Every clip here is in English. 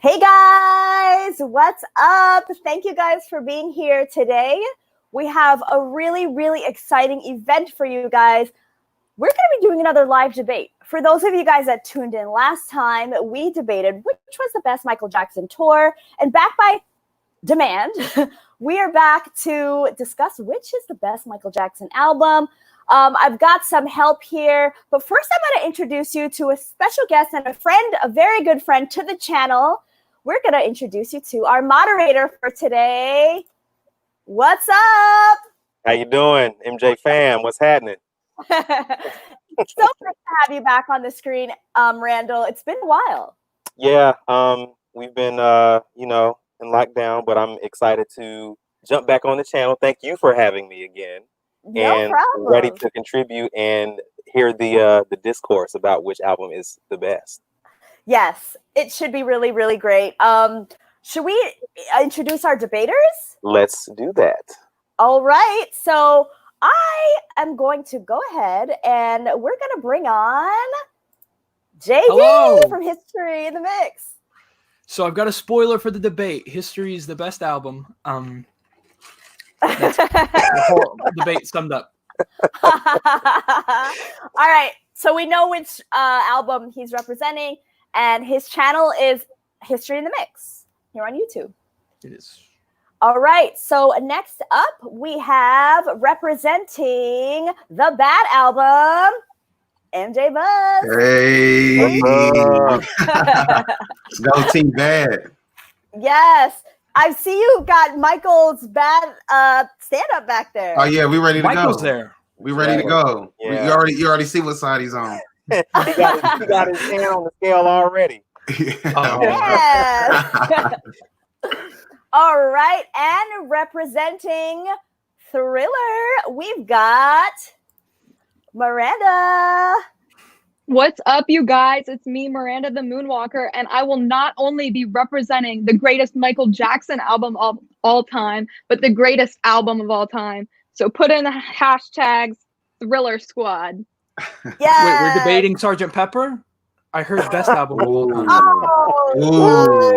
Hey guys, what's up? Thank you guys for being here today. We have a really exciting event for you guys. We're going to be doing another live debate. For those of you guys that tuned in last time, we debated which was the best Michael Jackson tour, and back by demand, we are back to discuss which is the best Michael Jackson album. I've got some help here, but first I'm going to introduce you to a special guest and a friend, a very good friend to the channel. We're going to introduce you to our moderator for today. What's up? How you doing, MJ fam? What's happening? So nice to have you back on the screen, Randall. It's been a while. Yeah, we've been, in lockdown, but I'm excited to jump back on the channel. Thank you for having me again. No problem. Ready to contribute and hear the discourse about which album is the best. Yes, it should be really great. Should we introduce our debaters? Let's do that. All right. So I am going to go ahead and we're going to bring on JD from History in the Mix. So I've got a spoiler for the debate. History is the best album. That's the whole debate summed up. All right. So we know which album he's representing, and his channel is History in the Mix here on YouTube. It is. All right. So next up, we have representing the Bad album, MJ Buzz. Hey. Let's go Team Bad. Yes. I see you got Michael's Bad stand-up back there. Oh yeah, we ready to Michael's go. there. We ready to go. Yeah. You already see what side he's on. he got his hand on the scale already. Yes. All right. And representing Thriller, we've got Miranda. What's up, you guys? It's me, Miranda the Moonwalker, and I will not only be representing the greatest Michael Jackson album of all time, but the greatest album of all time. So put in the hashtags Thriller Squad. Yeah. Wait, we're debating Sgt. Pepper? I heard best album of all time. Oh,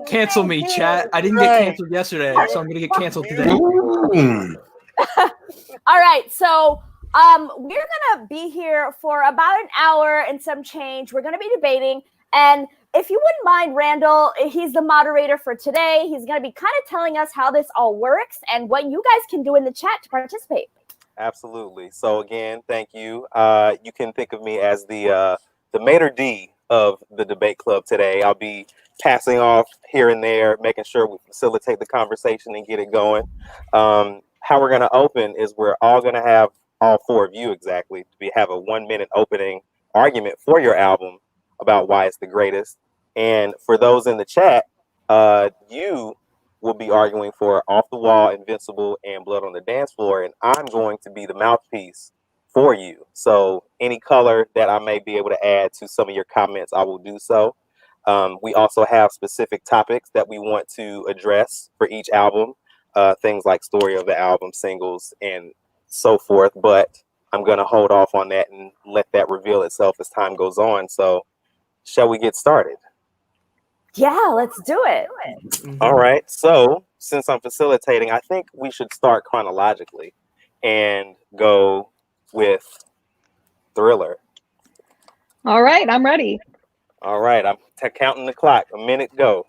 Cancel me, chat. I didn't get canceled yesterday, so I'm going to get canceled today. All right. So we're gonna be here for about an hour and some change. We're gonna be debating, and if you wouldn't mind, Randall, he's the moderator for today. He's gonna be kind of telling us how this all works and what you guys can do in the chat to participate. Absolutely. So again, thank you. You can think of me as the maitre d' of the debate club today. I'll be passing off here and there, making sure we facilitate the conversation and get it going. How we're going to open is we're all going to have all four of you exactly to have a 1-minute opening argument for your album about why it's the greatest. And for those in the chat, you will be arguing for Off the Wall, Invincible, and Blood on the Dance Floor. And I'm going to be the mouthpiece for you. So any color that I may be able to add to some of your comments, I will do so. We also have specific topics that we want to address for each album, things like story of the album, singles, and so forth, but I'm going to hold off on that and let that reveal itself as time goes on. So shall we get started? Yeah, let's do it. All right. So since I'm facilitating, I think we should start chronologically and go with Thriller. All right, I'm ready. All right. I'm counting the clock. A minute, go.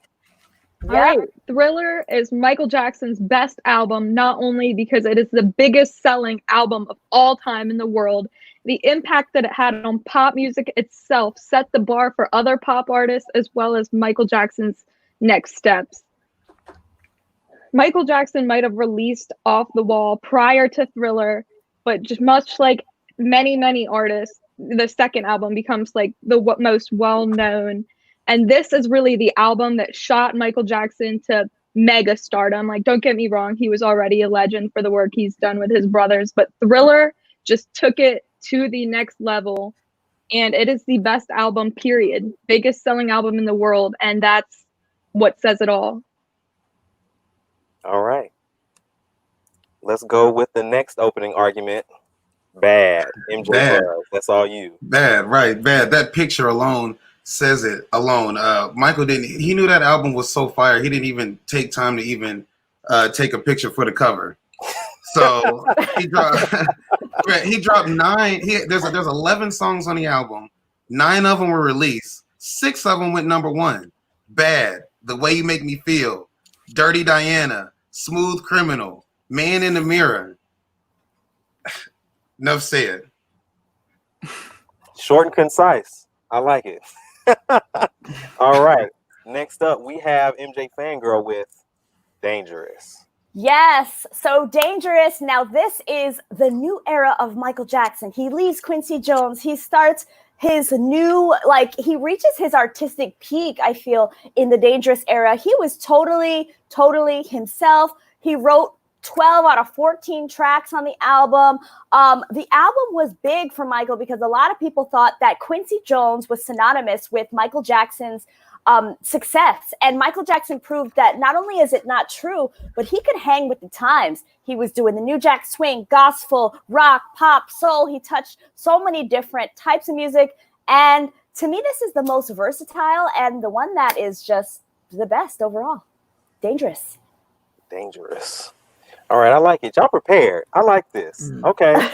All right, Thriller is Michael Jackson's best album, not only because it is the biggest selling album of all time in the world. The impact that it had on pop music itself set the bar for other pop artists as well as Michael Jackson's next steps. Michael Jackson might have released Off the Wall prior to Thriller, but just much like many artists, the second album becomes like the most well-known. And this is really the album that shot Michael Jackson to mega stardom. Like, don't get me wrong, he was already a legend for the work he's done with his brothers, but Thriller just took it to the next level. And it is the best album, period. Biggest selling album in the world. And that's what says it all. All right. Let's go with the next opening argument. Bad. MJ Buzz. That's all you. Bad, right? Bad. That picture alone says it alone. Michael he knew that album was so fire. He didn't even take time to even take a picture for the cover. So he dropped 9. There's 11 songs on the album. 9 of them were released. 6 of them went #1. Bad, The Way You Make Me Feel, Dirty Diana, Smooth Criminal, Man in the Mirror. Enough said. Short and concise. I like it. All right. Next up, we have MJFANGIRL with Dangerous. Yes, so Dangerous. Now, this is the new era of Michael Jackson. He leaves Quincy Jones. He starts his new, he reaches his artistic peak, I feel, in the Dangerous era. He was totally himself. He wrote 12 out of 14 tracks on the album. The album was big for Michael because a lot of people thought that Quincy Jones was synonymous with Michael Jackson's success. And Michael Jackson proved that not only is it not true, but he could hang with the times. He was doing the New Jack Swing, gospel, rock, pop, soul. He touched so many different types of music. And to me, this is the most versatile and the one that is just the best overall. Dangerous. All right, I like it. Y'all prepared. I like this. Okay.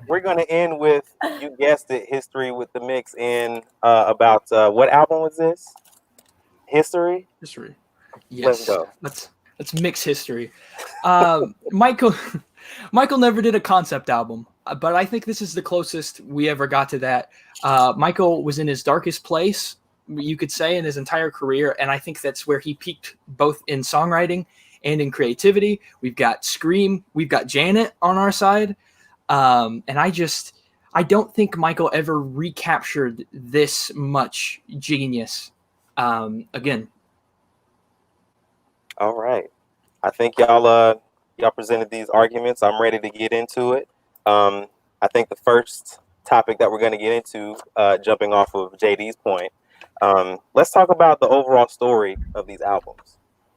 We're going to end with, you guessed it, History with the Mix in about what album was this? History? Yes. Let's go. Let's mix history. Michael never did a concept album, but I think this is the closest we ever got to that. Michael was in his darkest place, you could say, in his entire career, and I think that's where he peaked both in songwriting and in creativity. We've got Scream, we've got Janet on our side, and I don't think Michael ever recaptured this much genius again. All right. I think y'all presented these arguments. I'm ready to get into it. I think the first topic that we're going to get into, jumping off of JD's point, let's talk about the overall story of these albums.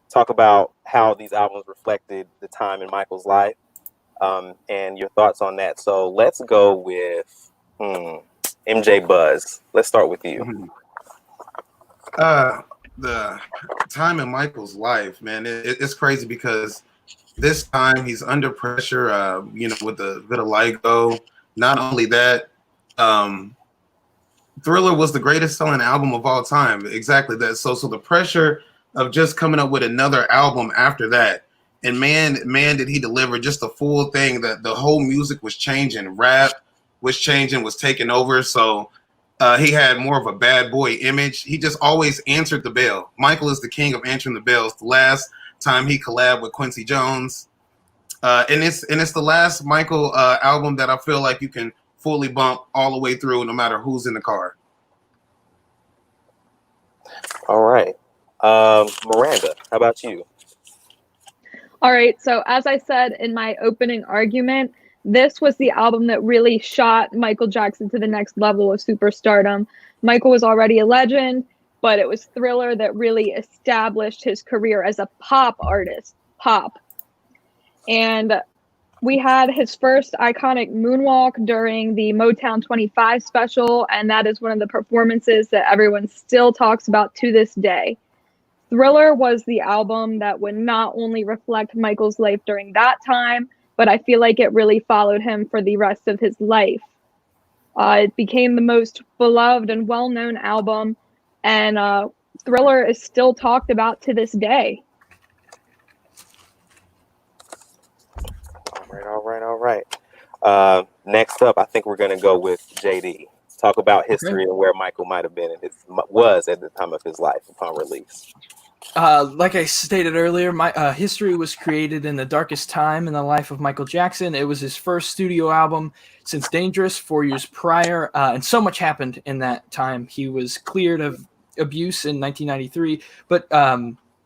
Talk about how these albums reflected the time in Michael's life, and your thoughts on that. So let's go with MJ Buzz. Let's start with you. The time in Michael's life, man, it's crazy because this time he's under pressure, with the vitiligo. Not only that, Thriller was the greatest selling album of all time. Exactly that. So the pressure of just coming up with another album after that, and man, did he deliver just the full thing. That the whole music was changing, rap was changing, was taking over. So he had more of a bad boy image. He just always answered the bell. Michael is the king of answering the bells. The last time he collabed with Quincy Jones, and it's the last Michael album that I feel like you can fully bump all the way through, no matter who's in the car. All right. Miranda, how about you? All right, so as I said in my opening argument, this was the album that really shot Michael Jackson to the next level of superstardom. Michael was already a legend, but it was Thriller that really established his career as a pop artist, And we had his first iconic moonwalk during the Motown 25 special, and that is one of the performances that everyone still talks about to this day. Thriller was the album that would not only reflect Michael's life during that time, but I feel like it really followed him for the rest of his life. It became the most beloved and well-known album, and Thriller is still talked about to this day. All right. Next up, I think we're going to go with JD. Talk about history and where Michael might have been was at the time of his life upon release. Like I stated earlier, my History was created in the darkest time in the life of Michael Jackson. It was his first studio album since Dangerous 4 years prior, and so much happened in that time. He was cleared of abuse in 1993, but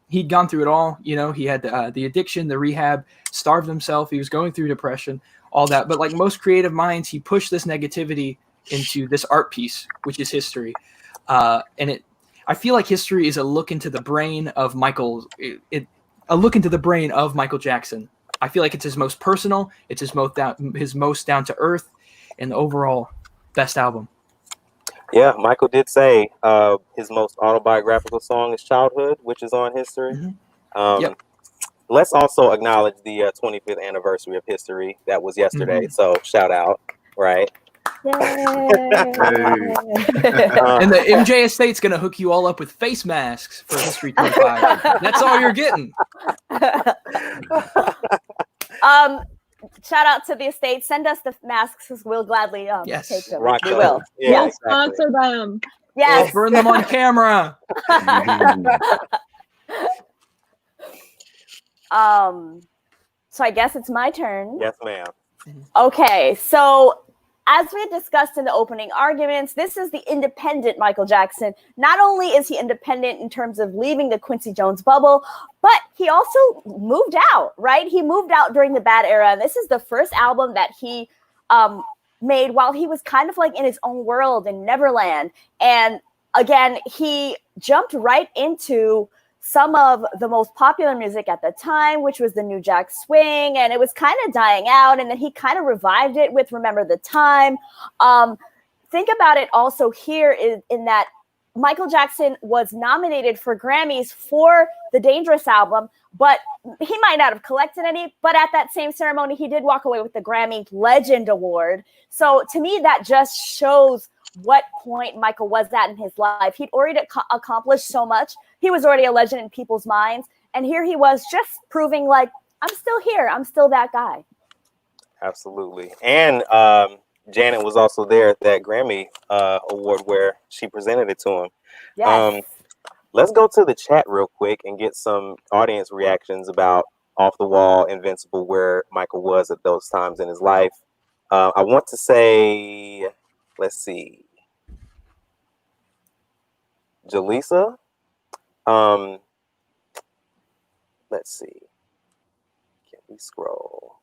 he'd gone through it all. He had the addiction, the rehab, starved himself. He was going through depression, all that. But like most creative minds, he pushed this negativity into this art piece, which is History. I feel like History is a look into the brain of Michael. A look into the brain of Michael Jackson. I feel like it's his most personal. It's his most down to earth, and the overall best album. Yeah, Michael did say his most autobiographical song is Childhood, which is on History. Yep. Let's also acknowledge the 25th anniversary of History. That was yesterday, so shout out, right? Yay. And the MJ Estate's going to hook you all up with face masks for History 25. That's all you're getting. Shout out to the estate. Send us the masks because we'll gladly Yes. take them. Rock We those. will. Yeah, We'll exactly. sponsor them. Yes. I'll burn them on camera. So I guess it's my turn. Yes, ma'am. Okay, so as we had discussed in the opening arguments, this is the independent Michael Jackson. Not only is he independent in terms of leaving the Quincy Jones bubble, but he also moved out, right? He moved out during the bad era. And this is the first album that he made while he was kind of like in his own world in Neverland. And again, he jumped right into some of the most popular music at the time, which was the New Jack Swing, and it was kind of dying out, and then he kind of revived it with Remember the Time. Think about it also here in that Michael Jackson was nominated for Grammys for the Dangerous album, but he might not have collected any, but at that same ceremony, he did walk away with the Grammy Legend Award. So to me, that just shows what point Michael was at in his life. He'd already accomplished so much. He was already a legend in people's minds. And here he was just proving like, I'm still here. I'm still that guy. Absolutely. And Janet was also there at that Grammy award where she presented it to him. Yes. Let's go to the chat real quick and get some audience reactions about Off the Wall, Invincible, where Michael was at those times in his life. I want to say, let's see. Jaleesa. Let's see. Can we scroll?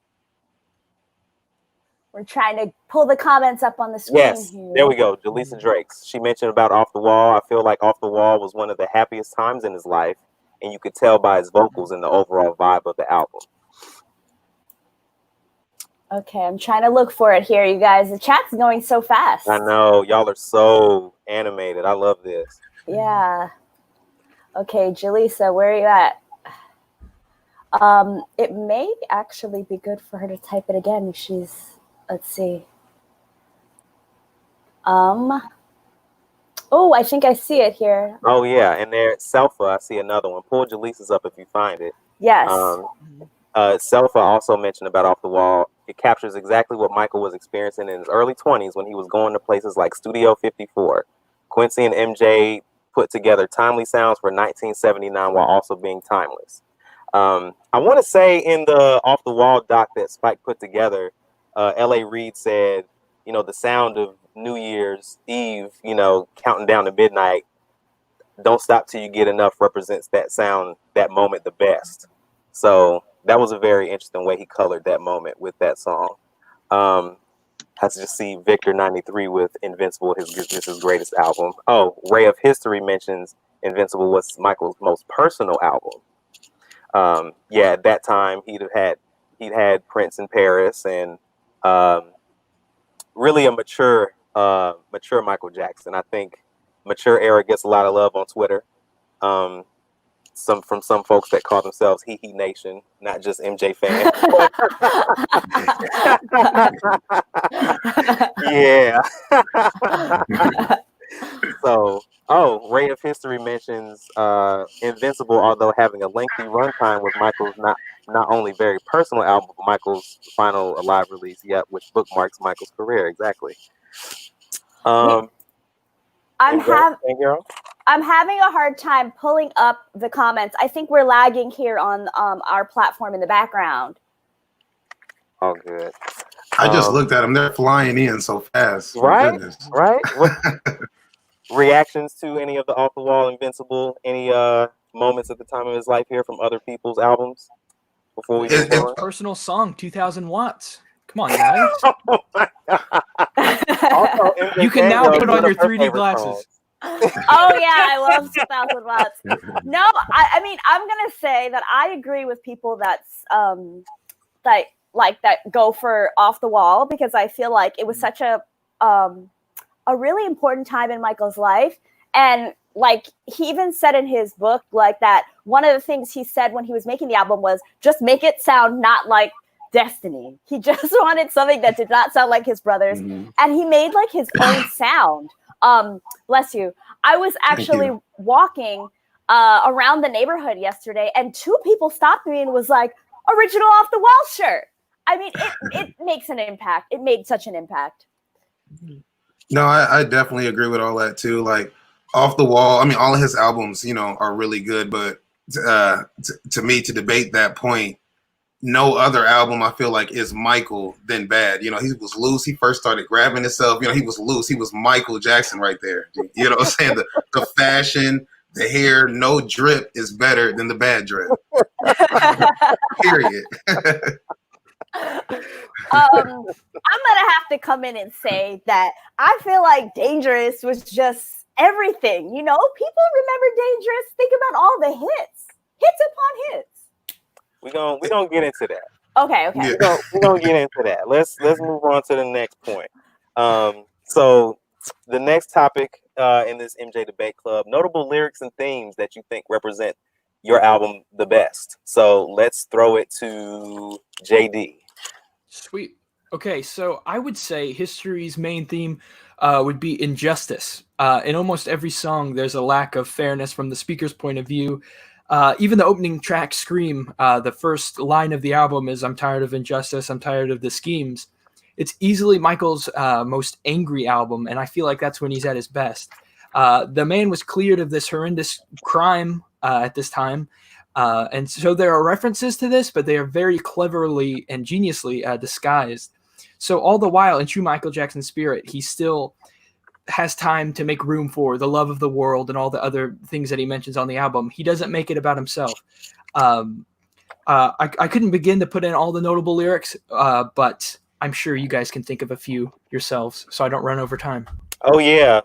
We're trying to pull the comments up on the screen. Yes, here. there we go. Jaleesa Drakes. She mentioned about Off the Wall. I feel like Off the Wall was one of the happiest times in his life, and you could tell by his vocals and the overall vibe of the album. Okay, I'm trying to look for it here, you guys. The chat's going so fast. I know. Y'all are so animated. I love this. Yeah. Okay, Jaleesa, where are you at? It may actually be good for her to type it again if she's, let's see. Oh, I think I see it here. Oh, yeah. And there, Selfa, I see another one. Pull Jaleesa's up if you find it. Yes. Selfa also mentioned about Off the Wall. It captures exactly what Michael was experiencing in his early 20s when he was going to places like Studio 54. Quincy and MJ put together timely sounds for 1979 while also being timeless. I want to say in the Off the Wall doc that Spike put together, L.A. Reid said, you know, the sound of New Year's Eve, you know, counting down to midnight, Don't Stop Till You Get Enough represents that sound, that moment the best. So that was a very interesting way he colored that moment with that song. Has to just see Victor 93 with Invincible, this is his greatest album. Oh, Ray of History mentions Invincible was Michael's most personal album. Yeah, at that time he'd had Prince in Paris and really a mature Michael Jackson. I think mature era gets a lot of love on Twitter. Some folks that call themselves Hee Hee Nation, not just MJ fan. Yeah. So, Ray of History mentions Invincible, although having a lengthy runtime, with Michael's not only very personal album, but Michael's final live release yet, which bookmarks Michael's career. Exactly. I'm MJ, having a hard time pulling up the comments. I think we're lagging here on our platform in the background. Oh, good. I just looked at them. They're flying in so fast. Right? Goodness. Right? What reactions to any of the Off the Wall, Invincible? Any moments at the time of his life here from other people's albums? Before we move on? Personal song, 2,000 watts. Come on, guys. Oh my God. Also, You can now MJFANGIRL put is on one your of her 3D favorite glasses. songs. Oh yeah, I love 2,000 watts. No, I mean, I'm gonna say that I agree with people that's that go for Off the Wall, because I feel like it was such a a really important time in Michael's life. And like he even said in his book, like that one of the things he said when he was making the album was just make it sound not like Destiny. He just wanted something that did not sound like his brothers. And he made like his own sound. Bless you. I was actually walking around the neighborhood yesterday, and 2 people stopped me and was like, original Off the Wall shirt. I mean, it makes an impact. It made such an impact. No, I definitely agree with all that too. Like Off the Wall, I mean, all of his albums, you know, are really good. But to me, to debate that point, no other album I feel like is Michael than Bad. You know, he was loose. He first started grabbing himself. You know, he was loose. He was Michael Jackson right there. You know what I'm saying? The fashion, the hair, no drip is better than the bad drip. Period. I'm gonna have to come in and say that I feel like Dangerous was just everything. You know, people remember Dangerous. Think about all the hits upon hits. We gonna get into that. Okay. Yeah. We're gonna get into that. Let's move on to the next point. So the next topic in this MJ Debate Club: notable lyrics and themes that you think represent your album the best. So let's throw it to JD. Sweet. Okay, so I would say History's main theme would be injustice. In almost every song, there's a lack of fairness from the speaker's point of view. Even the opening track, Scream, the first line of the album is, I'm tired of injustice, I'm tired of the schemes. It's easily Michael's most angry album, and I feel like that's when he's at his best. The man was cleared of this horrendous crime at this time, and so there are references to this, but they are very cleverly and geniusly disguised. So all the while, in true Michael Jackson spirit, he still has time to make room for the love of the world and all the other things that he mentions on the album. He doesn't make it about himself. I couldn't begin to put in all the notable lyrics, but I'm sure you guys can think of a few yourselves, so I don't run over time. Oh yeah.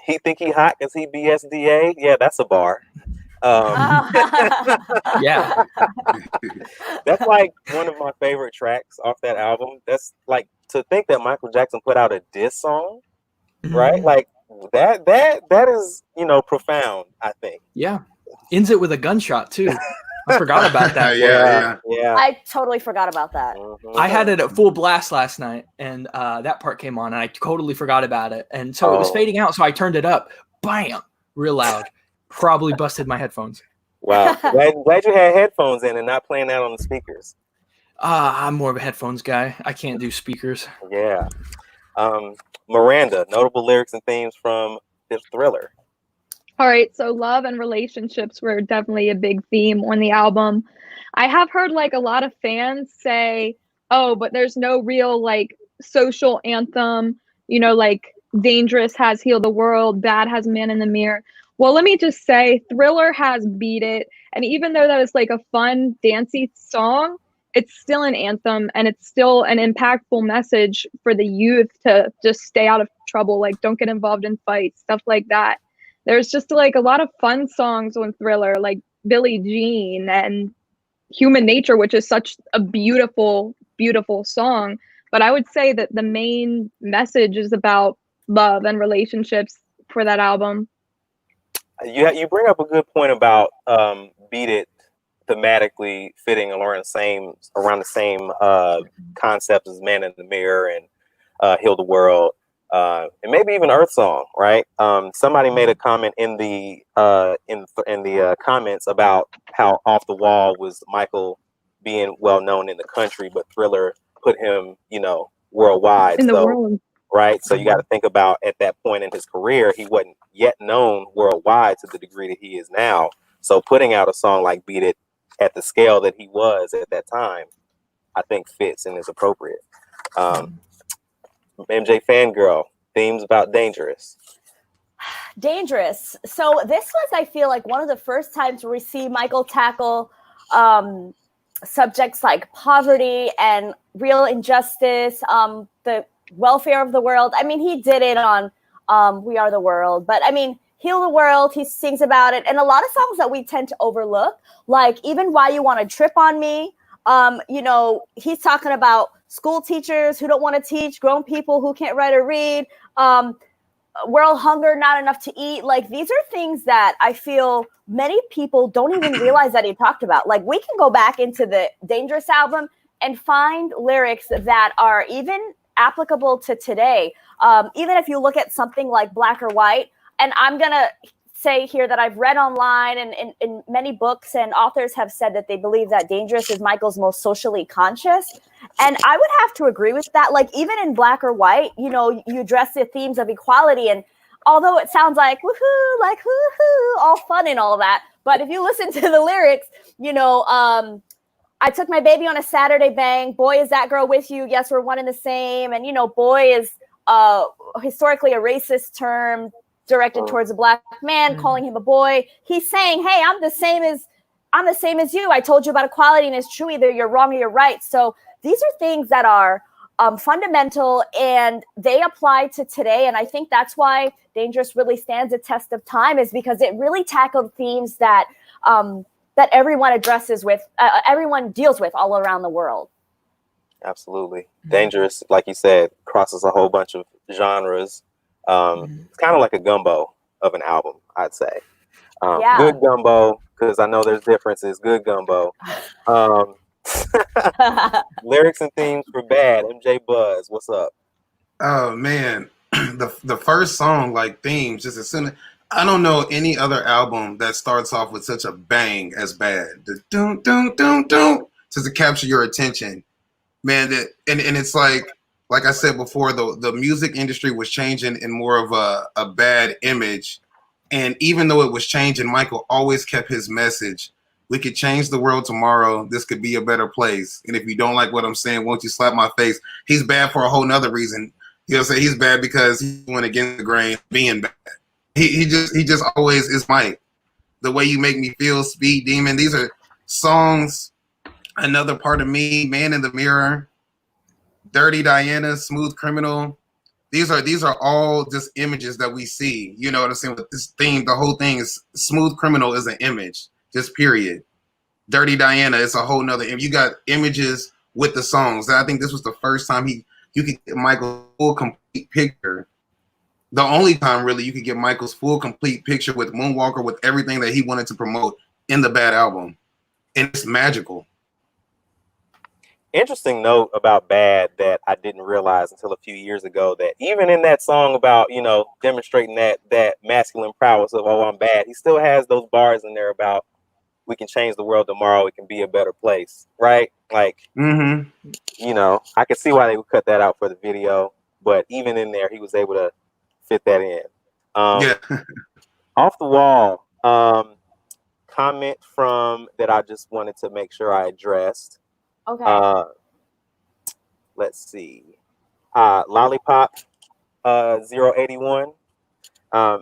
He think he hot because he BSDA. Yeah, that's a bar. Yeah. That's like one of my favorite tracks off that album. That's like, to think that Michael Jackson put out a diss song, right? Like that is, you know, profound, I think. Yeah. Ends it with a gunshot too. I forgot about that. Yeah. I totally forgot about that. I had it at full blast last night, and that part came on, and I totally forgot about it. And so it was fading out, so I turned it up. Bam! Real loud. Probably busted my headphones. Wow. Glad you had headphones in and not playing that on the speakers. I'm more of a headphones guy. I can't do speakers. Yeah. Miranda, notable lyrics and themes from this Thriller. All right, so love and relationships were definitely a big theme on the album. I have heard like a lot of fans say, oh, but there's no real like social anthem, you know, like Dangerous has Healed the World, Bad has Man in the Mirror. Well, let me just say, Thriller has Beat It. And even though that is like a fun, dancey song, it's still an anthem, and it's still an impactful message for the youth to just stay out of trouble, like don't get involved in fights, stuff like that. There's just like a lot of fun songs on Thriller, like Billie Jean and Human Nature, which is such a beautiful, beautiful song. But I would say that the main message is about love and relationships for that album. You bring up a good point about Beat It thematically fitting around the same concept as Man in the Mirror and Heal the World. And maybe even Earth Song, right? Somebody made a comment in the comments about how Off the Wall was Michael being well known in the country, but Thriller put him, you know, worldwide. In the world. Right. So you got to think about, at that point in his career, he wasn't yet known worldwide to the degree that he is now. So putting out a song like Beat It at the scale that he was at that time, I think fits and is appropriate. MJFANGIRL, themes about Dangerous. Dangerous. So this was, I feel like, one of the first times we see Michael tackle subjects like poverty and real injustice, the welfare of the world. I mean, he did it on We Are the World, but I mean, Heal the World, he sings about it. And a lot of songs that we tend to overlook, like even Why You Want to Trip on Me, You know, he's talking about school teachers who don't want to teach, grown people who can't write or read, world hunger, not enough to eat. Like, these are things that I feel many people don't even realize that he talked about. Like, we can go back into the Dangerous album and find lyrics that are even applicable to today. Even if you look at something like Black or White, and I'm going to say here that I've read online and in many books, and authors have said that they believe that Dangerous is Michael's most socially conscious. And I would have to agree with that. Like, even in Black or White, you know, you address the themes of equality. And although it sounds like woohoo, like hoo-hoo, all fun and all that, but if you listen to the lyrics, you know, I took my baby on a Saturday, bang. Boy, is that girl with you? Yes, we're one and the same. And, you know, boy is historically a racist term directed towards a Black man, calling him a boy. He's saying, hey, I'm the same as you. I told you about equality, and it's true. Either you're wrong or you're right. So these are things that are fundamental, and they apply to today. And I think that's why Dangerous really stands a test of time, is because it really tackled themes that that everyone addresses with, everyone deals with all around the world. Absolutely. Dangerous, like you said, crosses a whole bunch of genres. It's kind of like a gumbo of an album, I'd say. Good gumbo, because I know there's differences. Good gumbo. Lyrics and themes for Bad. MJ Buzz, what's up? Oh man, the first song, like themes, just as soon. I don't know any other album that starts off with such a bang as Bad. The dun dun dun dun, just to capture your attention, man. And it's like I said before, the music industry was changing in more of a bad image. And even though it was changing, Michael always kept his message. We could change the world tomorrow. This could be a better place. And if you don't like what I'm saying, won't you slap my face? He's bad for a whole nother reason. He'll say he's bad because he went against the grain, being bad. He just always is Mike. The Way You Make Me Feel, Speed Demon. These are songs. Another Part of Me, Man in the Mirror, Dirty Diana, Smooth Criminal. These are all just images that we see. You know what I'm saying? With this theme, the whole thing is Smooth Criminal is an image, just period. Dirty Diana is a whole nother image. You got images with the songs. I think this was the first time you could get Michael's full complete picture. The only time really you could get Michael's full complete picture with Moonwalker, with everything that he wanted to promote in the Bad album. And it's magical. Interesting note about Bad that I didn't realize until a few years ago, that even in that song about, you know, demonstrating that masculine prowess of, oh, I'm bad, he still has those bars in there about we can change the world tomorrow, it can be a better place, right? Like, you know, I could see why they would cut that out for the video, but even in there, he was able to fit that in. Off the Wall, comment from that I just wanted to make sure I addressed. Okay. Let's see. Lollipop 081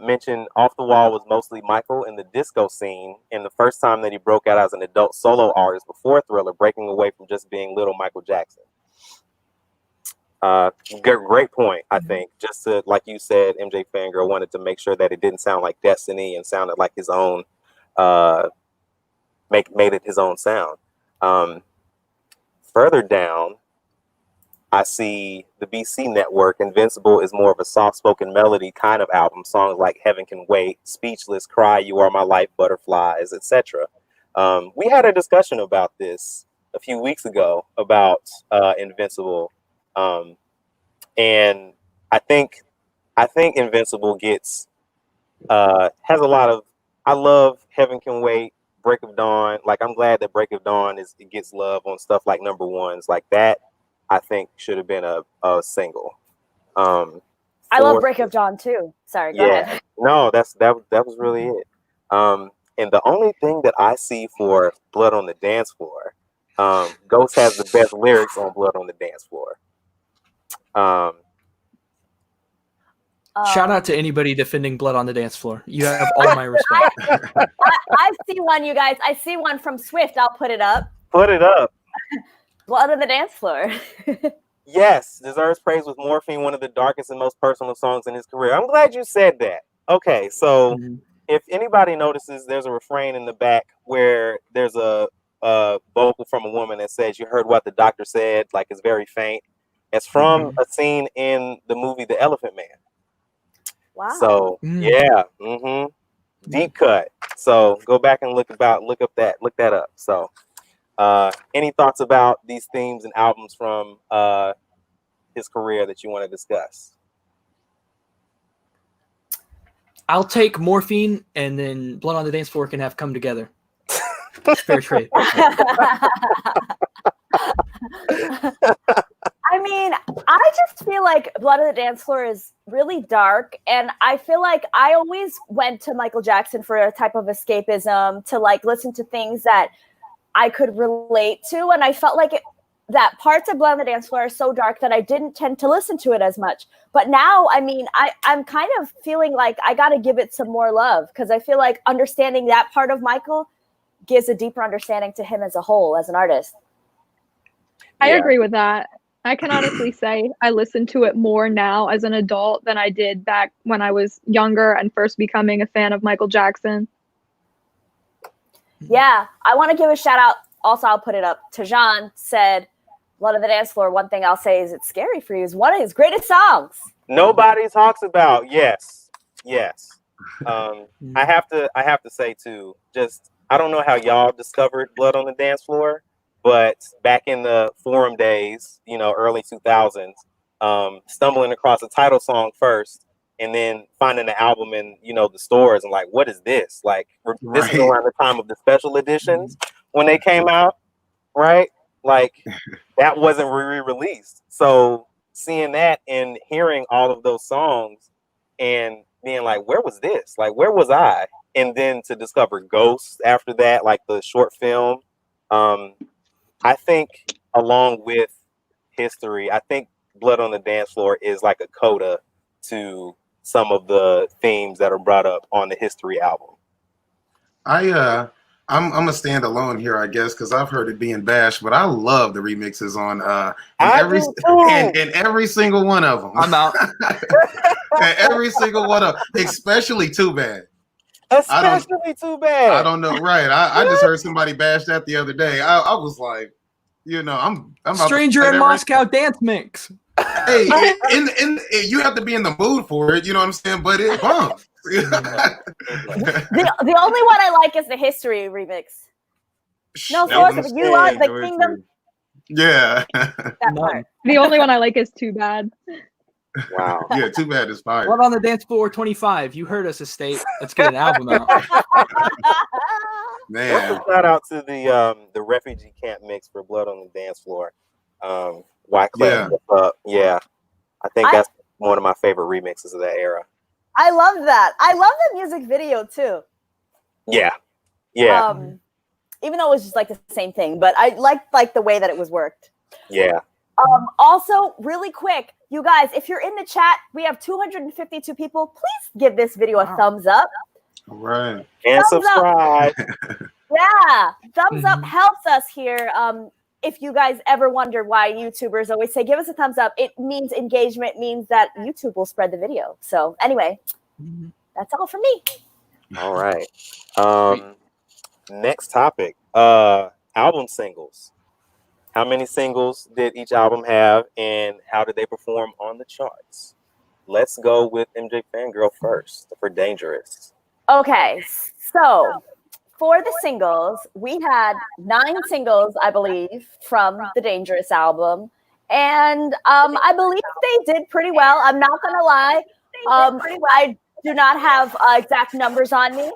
mentioned Off the Wall was mostly Michael in the disco scene, and the first time that he broke out as an adult solo artist before Thriller, breaking away from just being little Michael Jackson. Great point, I think. Just to, like you said, MJ Fangirl wanted to make sure that it didn't sound like Destiny and sounded like his own, made it his own sound. Further down, I see the BC Network. Invincible is more of a soft-spoken melody kind of album. Songs like Heaven Can Wait, Speechless, Cry, You Are My Life, Butterflies, etc. We had a discussion about this a few weeks ago about Invincible. And I think Invincible gets has a lot of. I love Heaven Can Wait, Break of Dawn. Like, I'm glad that Break of Dawn it gets love on stuff like number ones like that. I think should have been a single. I love Break of Dawn too. Sorry, go ahead. No, that was really it. And the only thing that I see for Blood on the Dance Floor, Ghost has the best lyrics on Blood on the Dance Floor. Shout out to anybody defending Blood on the Dance Floor. You have all my respect. I see one, you guys. I see one from Swift. I'll put it up. Put it up. Blood on the Dance Floor. Yes, deserves praise with Morphine, one of the darkest and most personal songs in his career. I'm glad you said that. Okay, so if anybody notices, there's a refrain in the back where there's a vocal from a woman that says, "You heard what the doctor said," like it's very faint. It's from a scene in the movie The Elephant Man. Wow. So yeah, deep cut. So go back and look that up. So any thoughts about these themes and albums from his career that you want to discuss? I'll take Morphine, and then Blood on the Dance Floor can have Come Together. Fair trade. I mean, I just feel like Blood on the Dance Floor is really dark, and I feel like I always went to Michael Jackson for a type of escapism, to like listen to things that I could relate to, and I felt like that parts of Blood on the Dance Floor are so dark that I didn't tend to listen to it as much. But now, I mean, I'm kind of feeling like I got to give it some more love, because I feel like understanding that part of Michael gives a deeper understanding to him as a whole, as an artist. I agree with that. I can honestly say I listen to it more now as an adult than I did back when I was younger and first becoming a fan of Michael Jackson. Yeah, I want to give a shout out. Also, I'll put it up. Tajan said, Blood on the Dance Floor, one thing I'll say is It's Scary for You is one of his greatest songs. Nobody talks about. Yes. I have to say too, just I don't know how y'all discovered Blood on the Dance Floor, but back in the forum days, early 2000s, stumbling across a title song first and then finding the album in, the stores and like, what is this? Like, this is around the time of the special editions when they came out, right? Like, that wasn't re-released. So seeing that and hearing all of those songs and being like, where was this? Like, where was I? And then to discover Ghosts after that, like the short film, I think along with history, I think Blood on the Dance Floor is like a coda to some of the themes that are brought up on the history album. I'm gonna stand alone here, I guess, because I've heard it being bashed, but I love the remixes on and every single one of them. I'm out. And every single one of them, especially Too Bad. Especially Too Bad. I don't know, right? I just heard somebody bash that the other day. I was like, I'm Stranger in Moscow dance mix. Hey, you have to be in the mood for it. You know what I'm saying? But it bumps. The only one I like is the history remix. No, Force, you are the kingdom. Yeah. That part. The only one I like is Too Bad. Wow. Yeah, Too Bad is fire. Blood on the Dance Floor 25. You heard us, Estate. Let's get an album out. Man. What's a shout out to the refugee camp mix for Blood on the Dance Floor. Wyclef. Yeah. I think that's one of my favorite remixes of that era. I love that. I love the music video too. Yeah. Even though it was just like the same thing, but I liked the way that it was worked. Yeah. Also, really quick, you guys, if you're in the chat, we have 252 people. Please give this video a thumbs up. All right. And subscribe. Yeah. Thumbs up helps us here. If you guys ever wonder why YouTubers always say, give us a thumbs up, it means engagement, means that YouTube will spread the video. So anyway, that's all for me. All right. Next topic, album singles. How many singles did each album have and how did they perform on the charts? Let's go with MJFANGIRL first for Dangerous. Okay, so for the singles, we had 9 singles, I believe, from the Dangerous album. And I believe they did pretty well. I'm not going to lie. I do not have exact numbers on me.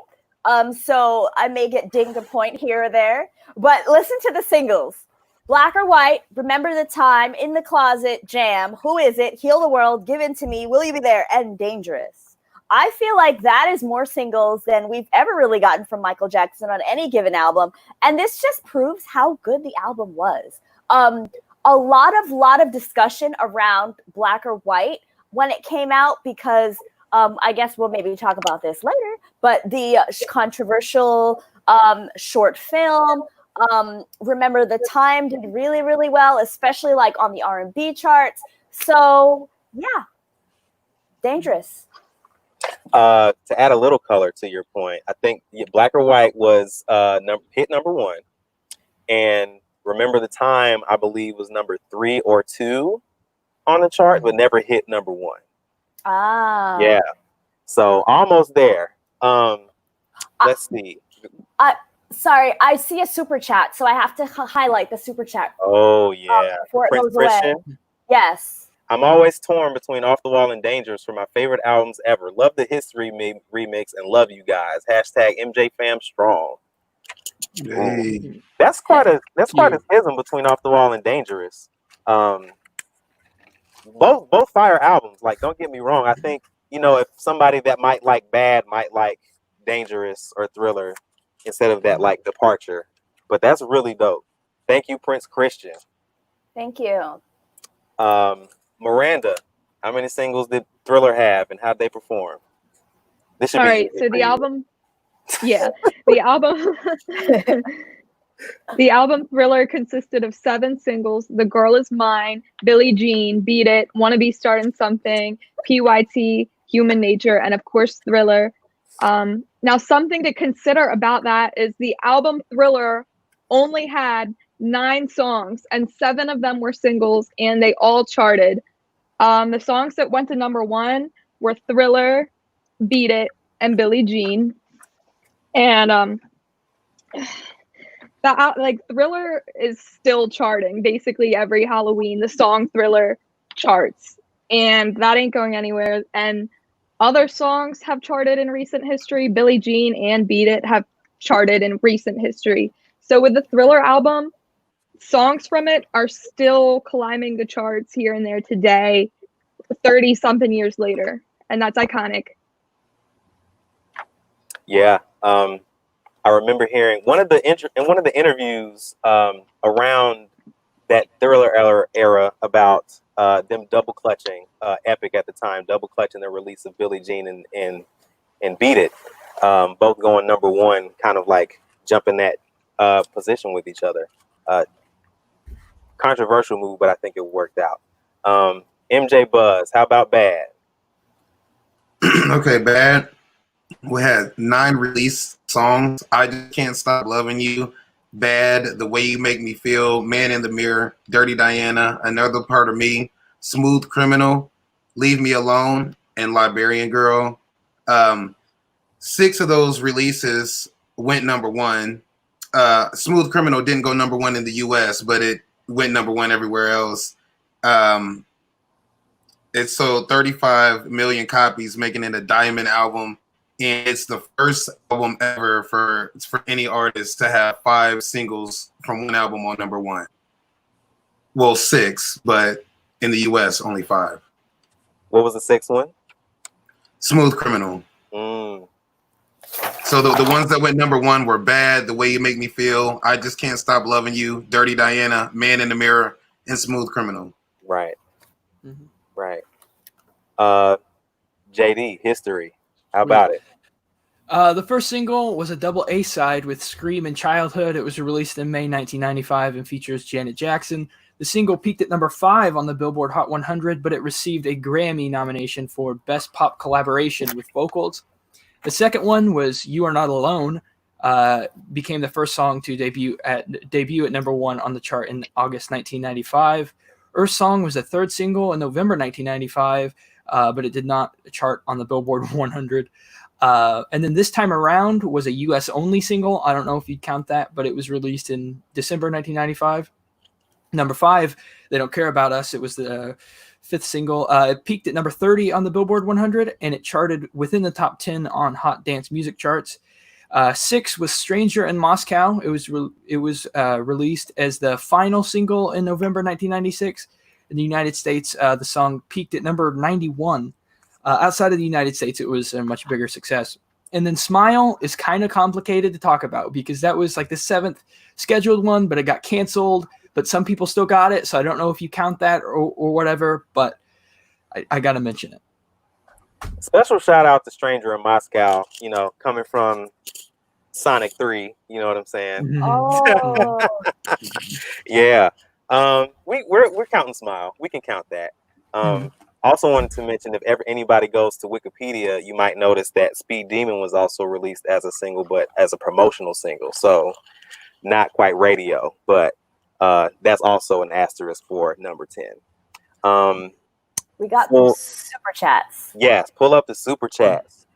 So I may get dinged a point here or there. But listen to the singles. Black or White, Remember the Time, In the Closet, Jam, Who Is It, Heal the World, Give In to Me, Will You Be There, and Dangerous. I feel like that is more singles than we've ever really gotten from Michael Jackson on any given album. And this just proves how good the album was. A lot of discussion around Black or White when it came out because I guess we'll maybe talk about this later, but the controversial short film, Remember the Time did really, really well, especially like on the R&B charts. So yeah, Dangerous. To add a little color to your point, I think Black or White was hit number 1. And Remember the Time, I believe, was number 3 or 2 on the chart, but never hit number 1. Ah. Yeah. So almost there. Let's see. Sorry, I see a super chat, so I have to highlight the super chat. Oh yeah. Before it Prince goes away. Christian. Yes. I'm always torn between Off the Wall and Dangerous for my favorite albums ever. Love the History remix and love you guys. Hashtag MJFam strong. Hey. That's quite a schism between Off the Wall and Dangerous. Both fire albums. Like, don't get me wrong. I think, if somebody that might like Bad might like Dangerous or Thriller instead of that like Departure. But that's really dope. Thank you, Prince Christian. Thank you. Miranda, how many singles did Thriller have and how'd they perform? This should All be right, so the album, the album Thriller consisted of 7 singles: The Girl Is Mine, Billie Jean, Beat It, Wanna Be Starting Something, PYT, Human Nature, and of course Thriller. Now, something to consider about that is the album Thriller only had 9 songs, and 7 of them were singles, and they all charted. The songs that went to number 1 were Thriller, Beat It, and Billie Jean. And Thriller is still charting basically every Halloween. The song Thriller charts, and that ain't going anywhere. And other songs have charted in recent history. Billie Jean and Beat It have charted in recent history. So with the Thriller album, songs from it are still climbing the charts here and there today, 30-something years later, and that's iconic. Yeah. I remember hearing one of the interviews around that Thriller era about them double clutching Epic at the time, double clutching the release of Billie Jean and Beat It, both going number 1, kind of like jumping that position with each other. Controversial move, but I think it worked out. MJ Buzz, how about Bad? Okay, Bad. We had 9 released songs. I Just Can't Stop Loving You, Bad, The Way You Make Me Feel, Man in the Mirror, Dirty Diana, Another Part of Me, Smooth Criminal, Leave Me Alone, and Liberian Girl. 6 of those releases went number 1. Smooth Criminal didn't go number 1 in the US, but it went number 1 everywhere else. It sold 35 million copies, making it a diamond album. And it's the first album ever for any artist to have 5 singles from one album on number 1. Well, 6, but in the US, only 5. What was the 6th one? Smooth Criminal. So the ones that went number 1 were Bad, The Way You Make Me Feel, I Just Can't Stop Loving You, Dirty Diana, Man in the Mirror, and Smooth Criminal. Right. Right. JD, History. How about it? The first single was a double A-side with Scream and Childhood. It was released in May 1995 and features Janet Jackson. The single peaked at number 5 on the Billboard Hot 100, but it received a Grammy nomination for Best Pop Collaboration with Vocals. The second one was You Are Not Alone, became the first song to debut at number 1 on the chart in August 1995. Earth Song was the third single in November 1995, but it did not chart on the Billboard 100. And then This Time Around was a US only single. I don't know if you'd count that, but it was released in December 1995. Number 5, They Don't Care About Us. It was the 5th single. It peaked at number 30 on the Billboard 100, and it charted within the top 10 on Hot Dance Music charts. 6 was Stranger in Moscow. It was released as the final single in November 1996. In the United States, the song peaked at number 91. Outside of the United States, it was a much bigger success. And then Smile is kind of complicated to talk about because that was like the 7th scheduled one, but it got canceled. But some people still got it, so I don't know if you count that or whatever, but I got to mention it. Special shout out to Stranger in Moscow, coming from Sonic 3, you know what I'm saying? Oh. Yeah. We're counting Smile. We can count that. Also wanted to mention, if ever anybody goes to Wikipedia, you might notice that Speed Demon was also released as a single, but as a promotional single. So not quite radio, but that's also an asterisk for number 10. We got Well, super chats. Yes, pull up the super chats.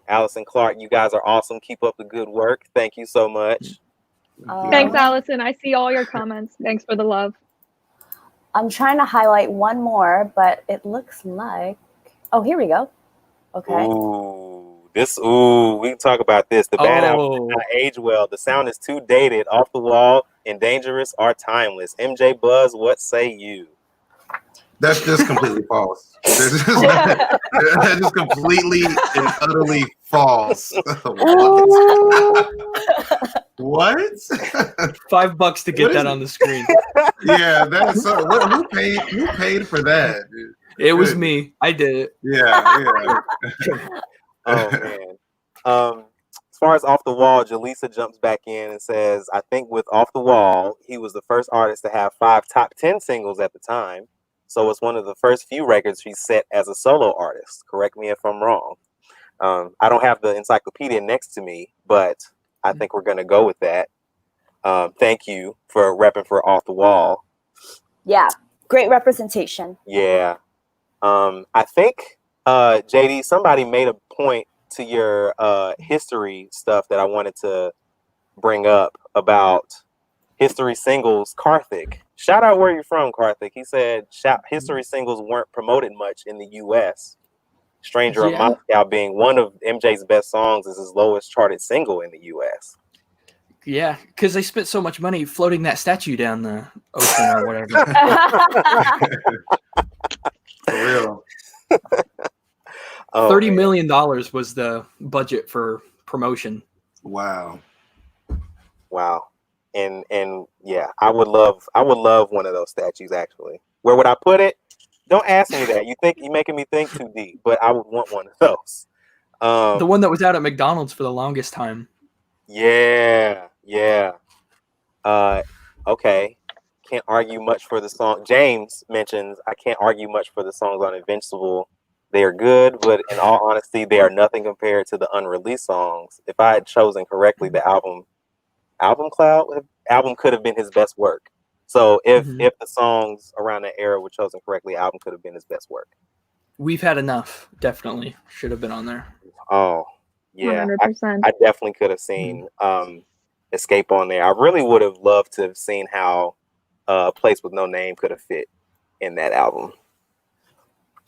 Allison Clark, you guys are awesome. Keep up the good work. Thank you so much. Thanks, Allison. I see all your comments. Thanks for the love. I'm trying to highlight one more, but it looks like... Oh, here we go. Okay. We can talk about this. The bad album did not age well. The sound is too dated, off the wall, and dangerous are timeless. MJ Buzz, what say you? That's just completely false. That's just completely and utterly false. What? $5 to get that on the screen. Yeah, that's who paid for that? Dude? It was me. I did it. Yeah. Oh man. As far as Off the Wall, Jaleesa jumps back in and says, I think with Off the Wall, he was the first artist to have 5 top 10 singles at the time. So it's one of the first few records he set as a solo artist. Correct me if I'm wrong. I don't have the encyclopedia next to me, but I think we're going to go with that. Thank you for repping for Off the Wall. Yeah, great representation. Yeah. I think, JD, somebody made a point to your history stuff that I wanted to bring up about history singles. Karthik, shout out where you're from, Karthik. He said history singles weren't promoted much in the U.S. Stranger of Moscow being one of MJ's best songs is his lowest charted single in the U.S. Yeah, because they spent so much money floating that statue down the ocean or whatever. For real. $30 million was the budget for promotion. Wow. And yeah, I would love one of those statues actually. Where would I put it? Don't ask me that. You're making me think too deep, but I would want one of those. The one that was out at McDonald's for the longest time. Yeah. Okay. Can't argue much for the song. James mentions I can't argue much for the songs on Invincible. They are good, but in all honesty, they are nothing compared to the unreleased songs. If I had chosen correctly, the album could have been his best work. So if the songs around that era were chosen correctly, album could have been his best work. We've Had Enough definitely should have been on there. Oh yeah, 100%. I definitely could have seen Escape on there. I really would have loved to have seen how A Place with No Name could have fit in that album.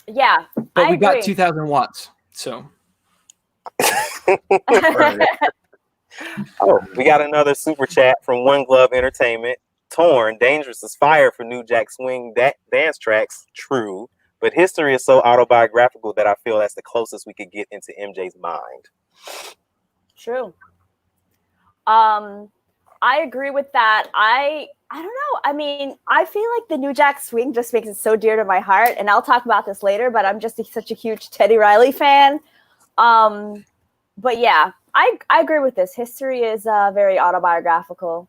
Yeah, but we got 2,000 watts, so. Oh, we got another super chat from One Glove Entertainment. Torn, Dangerous is fire for New Jack Swing dance tracks. True, but history is so autobiographical that I feel that's the closest we could get into MJ's mind. True. I agree with that. I don't know. I mean, I feel like the New Jack Swing just makes it so dear to my heart, and I'll talk about this later, but I'm just such a huge Teddy Riley fan. But yeah, I agree with this. History is very autobiographical.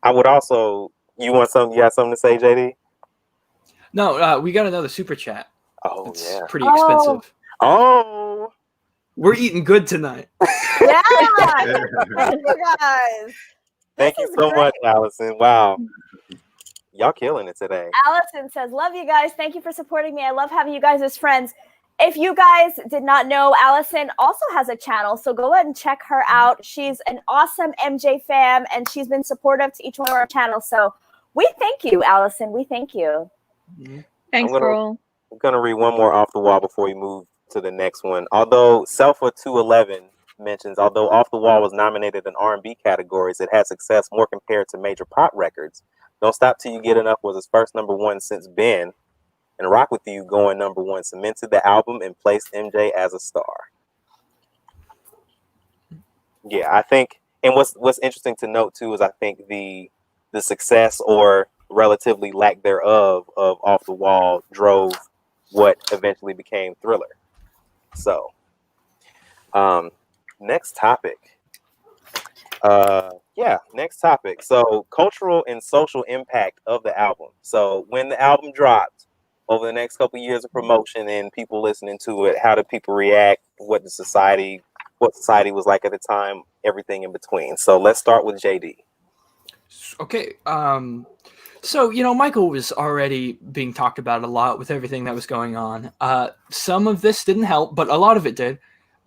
I would also, you got something to say, JD? No, we got another super chat. Oh, it's yeah. pretty expensive. Oh. We're eating good tonight. Yeah. Thank you guys. Thank you so much, Allison. Wow. Y'all killing it today. Allison says, love you guys. Thank you for supporting me. I love having you guys as friends. If you guys did not know, Allison also has a channel, so go ahead and check her out. She's an awesome MJ fam, and she's been supportive to each one of our channels. So we thank you, Allison. We thank you. Thanks, girl. I'm going to read one more off the wall before we move to the next one. Although Selfa211 mentions, although Off the Wall was nominated in R&B categories, it had success more compared to major pop records. Don't Stop Till You Get Enough was his first #1 since Ben, and Rock With You going #1 cemented the album and placed MJ as a star. Yeah, I think, and what's interesting to note too is I think the success or relatively lack thereof of Off the Wall drove what eventually became Thriller. So, next topic. Next topic. So, cultural and social impact of the album. So, when the album dropped, over the next couple of years of promotion and people listening to it, how did people react? What society was like at the time? everything in between. So let's start with JD. Okay. So, Michael was already being talked about a lot with everything that was going on. Some of this didn't help, but a lot of it did.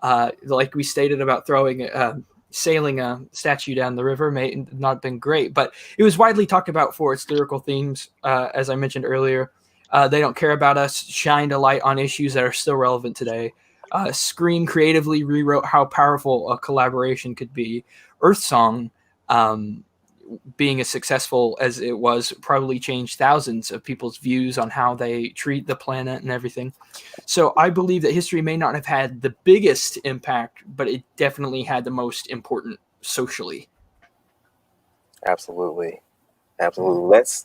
Like we stated about sailing a statue down the river may not have been great, but it was widely talked about for its lyrical themes. As I mentioned earlier, They Don't Care About Us shined a light on issues that are still relevant today. Scream creatively rewrote how powerful a collaboration could be. Earth Song, being as successful as it was, probably changed thousands of people's views on how they treat the planet and everything. So I believe that history may not have had the biggest impact, but it definitely had the most important socially. Absolutely. Let's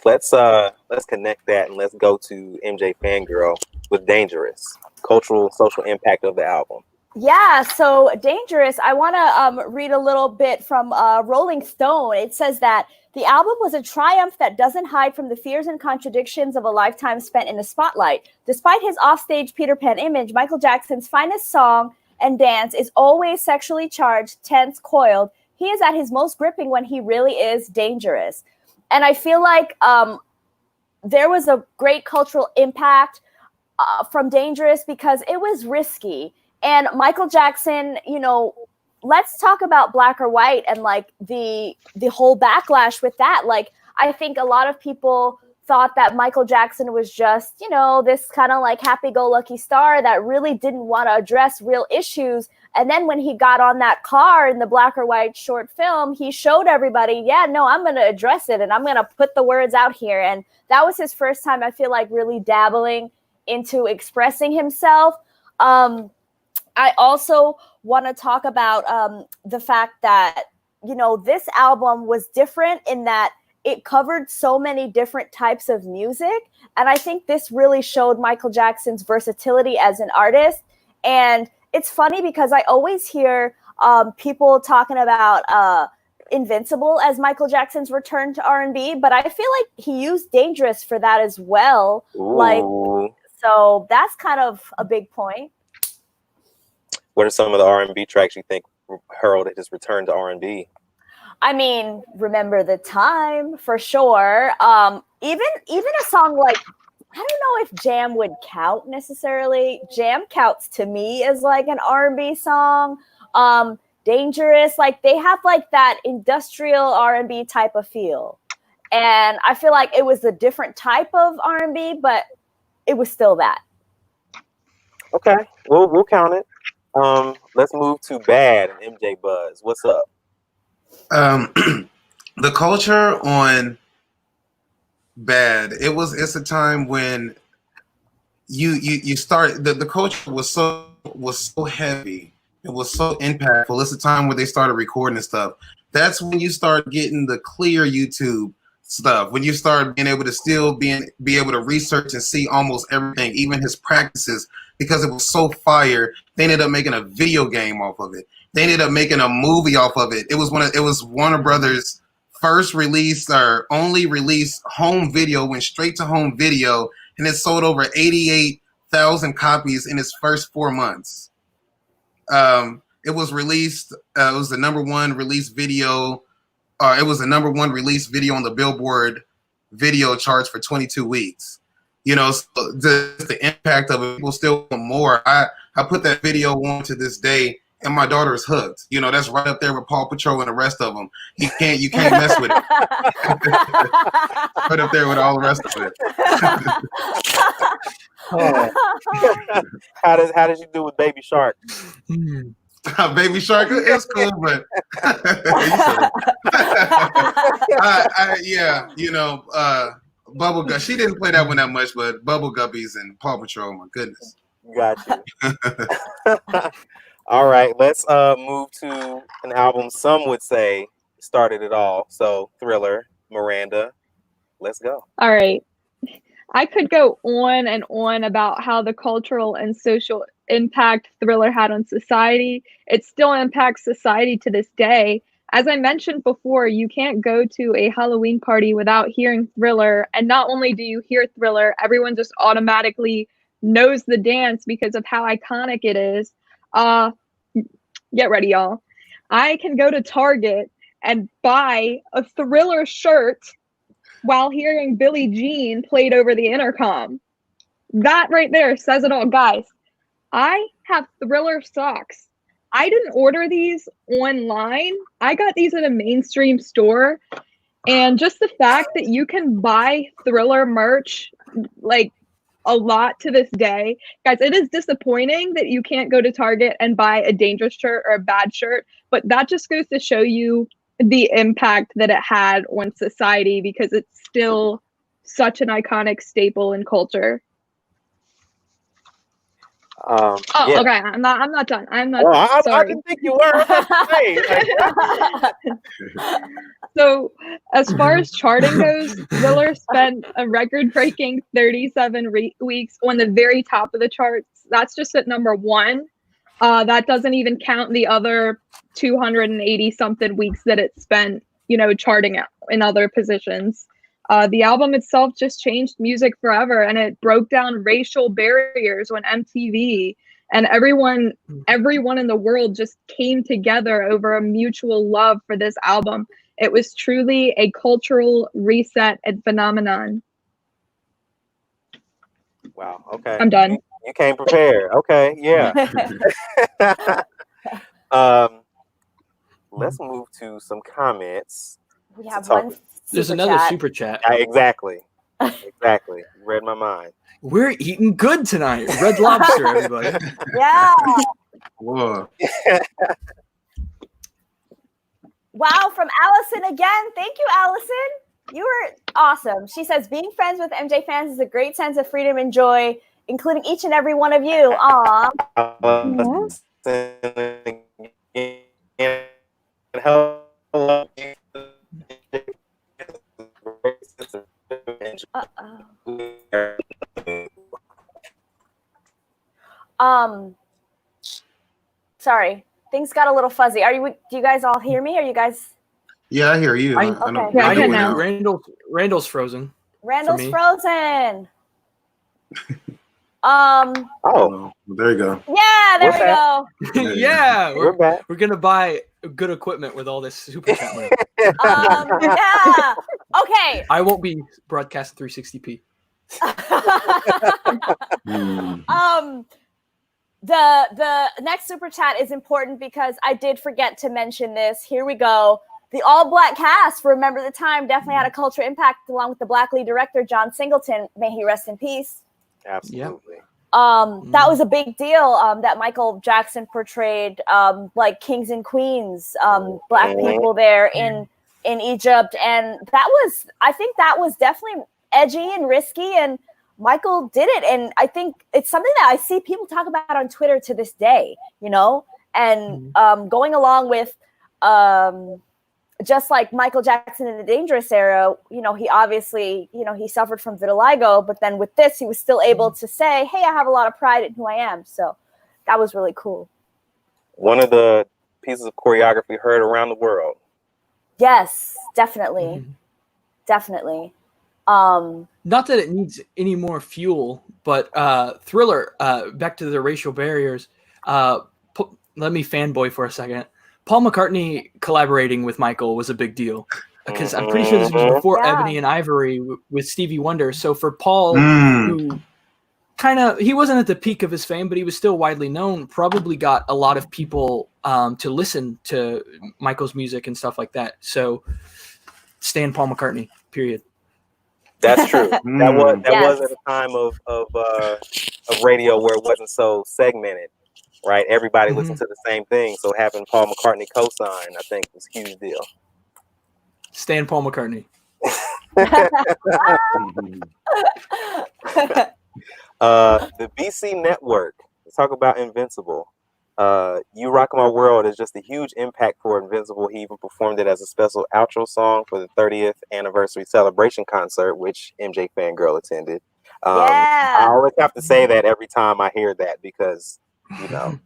connect that and let's go to MJFANGIRL with Dangerous. Cultural, social impact of the album. Yeah, so Dangerous. I want to read a little bit from Rolling Stone. It says that the album was a triumph that doesn't hide from the fears and contradictions of a lifetime spent in the spotlight. Despite his offstage Peter Pan image, Michael Jackson's finest song and dance is always sexually charged, tense, coiled. He is at his most gripping when he really is dangerous. And I feel like there was a great cultural impact from Dangerous because it was risky. And Michael Jackson, let's talk about Black or White and like the whole backlash with that. Like, I think a lot of people thought that Michael Jackson was just, this kind of like happy-go-lucky star that really didn't want to address real issues. And then when he got on that car in the Black or White short film, he showed everybody, I'm going to address it and I'm going to put the words out here. And that was his first time, I feel like, really dabbling into expressing himself. I also want to talk about the fact that, this album was different in that it covered so many different types of music. And I think this really showed Michael Jackson's versatility as an artist. And it's funny because I always hear people talking about Invincible as Michael Jackson's return to R&B, but I feel like he used Dangerous for that as well. Ooh. So that's kind of a big point. What are some of the R&B tracks you think heralded his return to R&B? I mean, Remember the Time, for sure. Even a song like, I don't know if Jam would count necessarily. Jam counts to me as like an R&B song. Dangerous, like they have like that industrial R&B type of feel. And I feel like it was a different type of R&B, but it was still that. Okay, we'll count it. Let's move to Bad and MJ Buzz. What's up? The culture on Bad, it's a time when you start the culture was so heavy, it was so impactful. It's a time where they started recording and stuff. That's when you start getting the clear YouTube stuff, when you start being able to still be able to research and see almost everything, even his practices, because it was so fire. They ended up making a video game off of it. They ended up making a movie off of it. It was Warner Brothers' first release or only release home video, went straight to home video, and it sold over 88,000 copies in its first 4 months. It was released. It was the number one release video. It was the number one release video on the Billboard video charts for 22 weeks. So the impact of it, people still want more. I put that video on to this day, and my daughter is hooked. That's right up there with Paw Patrol and the rest of them. You can't mess with it. Right up there with all the rest of it. How did you do with Baby Shark? Baby Shark, it's cool, but Bubble Gup. She didn't play that one that much, but Bubble Guppies and Paw Patrol, my goodness. Got you. All right, let's move to an album some would say started it all. So Thriller, Miranda, let's go. All right. I could go on and on about how the cultural and social impact Thriller had on society. It still impacts society to this day. As I mentioned before, you can't go to a Halloween party without hearing Thriller. And not only do you hear Thriller, everyone just automatically knows the dance because of how iconic it is. Get ready, y'all. I can go to Target and buy a Thriller shirt while hearing Billie Jean played over the intercom. That right there says it all, guys. I have Thriller socks. I didn't order these online. I got these at a mainstream store. And just the fact that you can buy Thriller merch like a lot to this day, guys, it is disappointing that you can't go to Target and buy a Dangerous shirt or a Bad shirt, but that just goes to show you the impact that it had on society, because it's still such an iconic staple in culture. Yeah. Okay, I'm not done. I'm not Well, I sorry. didn't think you were. I was about to say, like, So, as far as charting goes, Thriller spent a record-breaking 37 weeks on the very top of the charts. That's just at number 1. That doesn't even count the other 280-something weeks that it spent, charting out in other positions. The album itself just changed music forever, and it broke down racial barriers on MTV, and everyone in the world just came together over a mutual love for this album. It was truly a cultural reset and phenomenon. wow. Okay. I'm done. You came prepared. Okay. Yeah. Let's move to some comments. We have talk- one. There's super another chat. super chat. Exactly. Exactly. You read my mind. We're eating good tonight. Red Lobster, everybody. Yeah. Whoa. Wow, from Allison again. Thank you, Allison. You were awesome. She says, being friends with MJ fans is a great sense of freedom and joy, including each and every one of you. Aw. Hello. Sorry. Things got a little fuzzy. Do you guys all hear me? Are you guys? Yeah, I hear you. I don't- okay. Yeah, I I can know now. Randall's frozen. Randall's me. frozen. Oh, Well, there you go. Yeah, there What's we go. Yeah, we're back. we're gonna buy good equipment with all this super chat money. Yeah. Okay. I won't be broadcast 360p. The next super chat is important because I did forget to mention this. Here we go. The all black cast for Remember the Time definitely had a cultural impact, along with the black lead director John Singleton. May he rest in peace. Absolutely. That was a big deal. That Michael Jackson portrayed like kings and queens, black people there in Egypt, and I think that was definitely edgy and risky, and Michael did it, and I think it's something that I see people talk about on Twitter to this day, and going along with just like Michael Jackson in the Dangerous era, he obviously, he suffered from vitiligo, but then with this, he was still able to say, hey, I have a lot of pride in who I am. So that was really cool. One of the pieces of choreography heard around the world. Yes, definitely. Definitely. Not that it needs any more fuel, but Thriller, back to the racial barriers, let me fanboy for a second. Paul McCartney collaborating with Michael was a big deal, because I'm pretty sure this was before Ebony and Ivory with Stevie Wonder. So for Paul, who he wasn't at the peak of his fame, but he was still widely known, probably got a lot of people to listen to Michael's music and stuff like that. So stan Paul McCartney, period. That's true. That was at a time of radio where it wasn't so segmented. Right, everybody listened to the same thing, so having Paul McCartney co-sign, I think, was a huge deal. Stan Paul McCartney. The BC Network. Let's talk about Invincible. You Rock My World is just a huge impact for Invincible. He even performed it as a special outro song for the 30th anniversary celebration concert, which MJ Fangirl attended. I always have to say that every time I hear that, because you have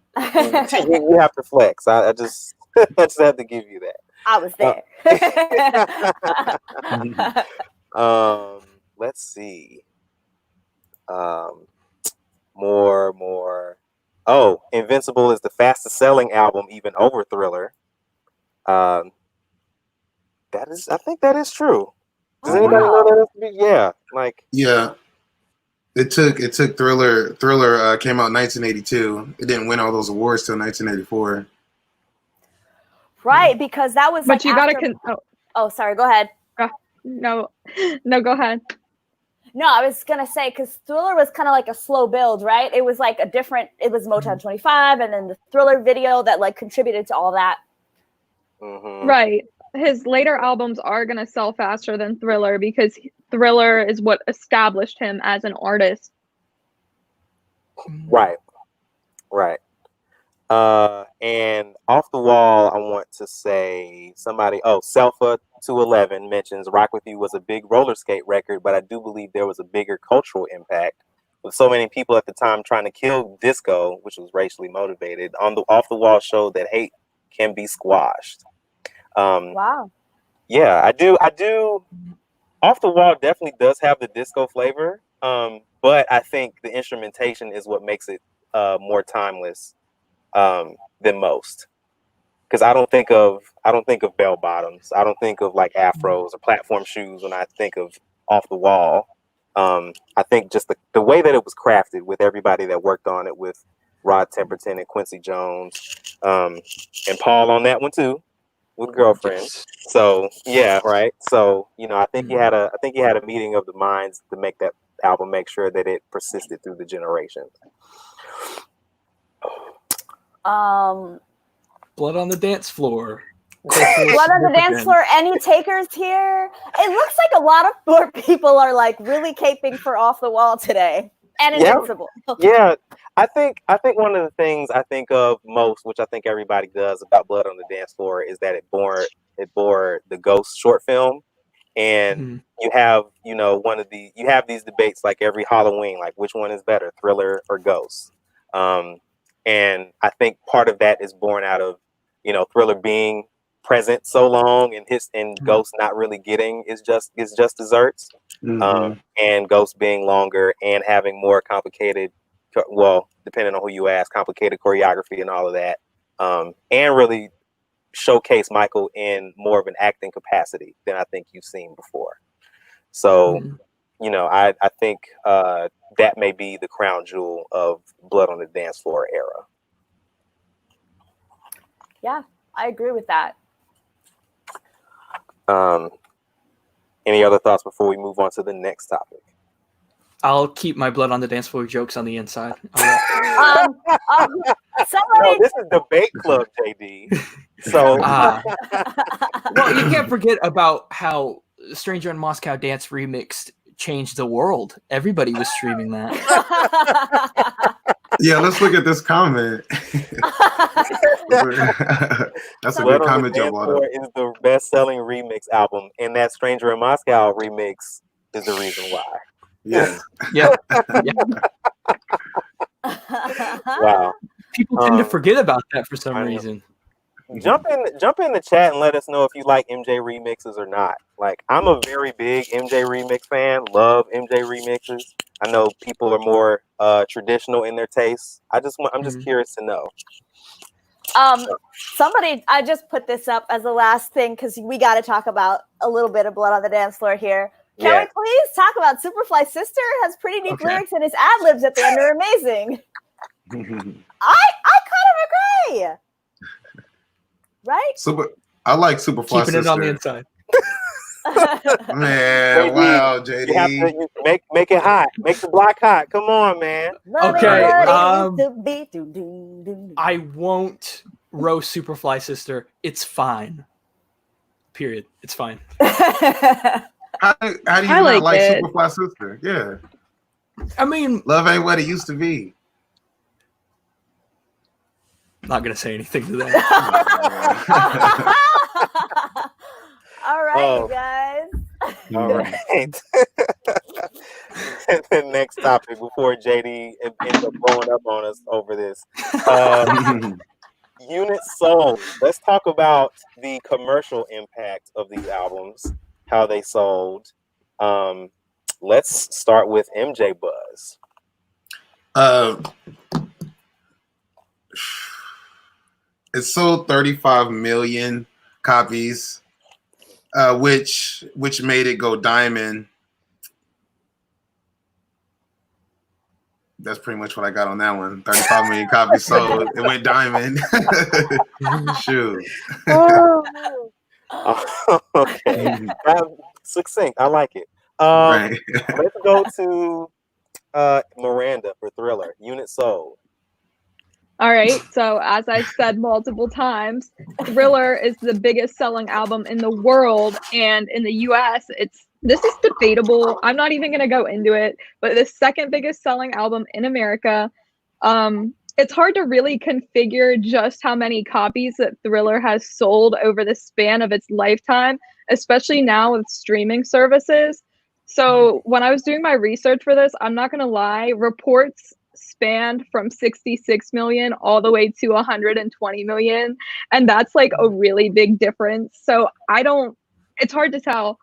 to flex. I just have to give you that. I was there. Let's see. More. Oh, Invincible is the fastest selling album, even over Thriller. Um, I think that is true. Does Oh, anybody know wow. that? Yeah, like Yeah. It took Thriller. Thriller came out in 1982. It didn't win all those awards till 1984. Right, because that was But like you gotta after. Oh, sorry. Go ahead. no, go ahead. No, I was gonna say because Thriller was kind of like a slow build, right? It was like it was Motown 25, and then the Thriller video that like contributed to all that. Right. His later albums are gonna sell faster than Thriller because Thriller is what established him as an artist. Right. And Off the Wall, I want to say somebody. Oh, Selfa 211 mentions Rock With You was a big roller skate record, but I do believe there was a bigger cultural impact with so many people at the time trying to kill disco, which was racially motivated. On the Off the Wall showed that hate can be squashed. Wow. Yeah, I do. Off the Wall definitely does have the disco flavor, but I think the instrumentation is what makes it more timeless than most. Because I don't think of bell bottoms. I don't think of like afros or platform shoes when I think of Off the Wall. I think just the way that it was crafted with everybody that worked on it, with Rod Temperton and Quincy Jones, and Paul on that one too, with Girlfriend. Yes. So yeah, right. So I think he had a meeting of the minds to make that album, make sure that it persisted through the generations. Blood on the Dance Floor. Blood on the Dance Floor. Any takers here? It looks like a lot of more people are like really caping for Off the Wall today. And Invincible. Yeah. I think one of the things I think of most, which I think everybody does about Blood on the Dance Floor, is that it bore the Ghost short film. And you have, you have these debates like every Halloween, like which one is better, Thriller or Ghost? And I think part of that is born out of, Thriller being present so long and Ghost not really getting is just desserts. And Ghost being longer and having more complicated, well, depending on who you ask, complicated choreography and all of that. And really showcase Michael in more of an acting capacity than I think you've seen before. So, I think that may be the crown jewel of Blood on the Dance Floor era. Yeah, I agree with that. Any other thoughts before we move on to the next topic? I'll keep my Blood on the Dance Floor jokes on the inside. Somebody... this is Debate Club, JD. So, well, you can't forget about how Stranger in Moscow Dance Remixed changed the world. Everybody was streaming that. Yeah, let's look at this comment. That's a good comment, Joe. Is the best-selling remix album, and that Stranger in Moscow remix is the reason why. Yeah. Yeah. Wow. People tend to forget about that for some reason. Jump in the chat and let us know if you like MJ remixes or not. Like, I'm a very big MJ remix fan. Love MJ remixes. I know people are more traditional in their tastes. I'm just curious to know. Somebody, I just put this up as the last thing because we got to talk about a little bit of Blood on the Dance Floor here. Can we please talk about Superfly Sister? Has pretty neat lyrics and his ad libs at the end are amazing. I kind of agree. Right? I like Superfly Sister. Keeping it on the inside. Man, wow, JD. You have to make it hot. Make the block hot. Come on, man. Okay. I won't roast Superfly Sister. It's fine. Period. It's fine. How do you not like Superfly Sister? Yeah. I mean, love ain't what it used to be. Not gonna say anything to that. All right, you guys. All right. The next topic before JD ends up blowing up on us over this. Units sold. Let's talk about the commercial impact of these albums, how they sold. Let's start with MJ Buzz. It sold 35 million copies, which made it go diamond. That's pretty much what I got on that one. 35 million copies sold. It went diamond. Shoot. Okay. Succinct. I like it. Right. Let's go to Miranda for Thriller. Unit sold. All right. So as I've said multiple times, Thriller is the biggest selling album in the world, and in the US, this is debatable. I'm not even going to go into it, but the second biggest selling album in America. It's hard to really configure just how many copies that Thriller has sold over the span of its lifetime, especially now with streaming services. So when I was doing my research for this, I'm not going to lie, reports spanned from 66 million all the way to 120 million. And that's like a really big difference. So it's hard to tell.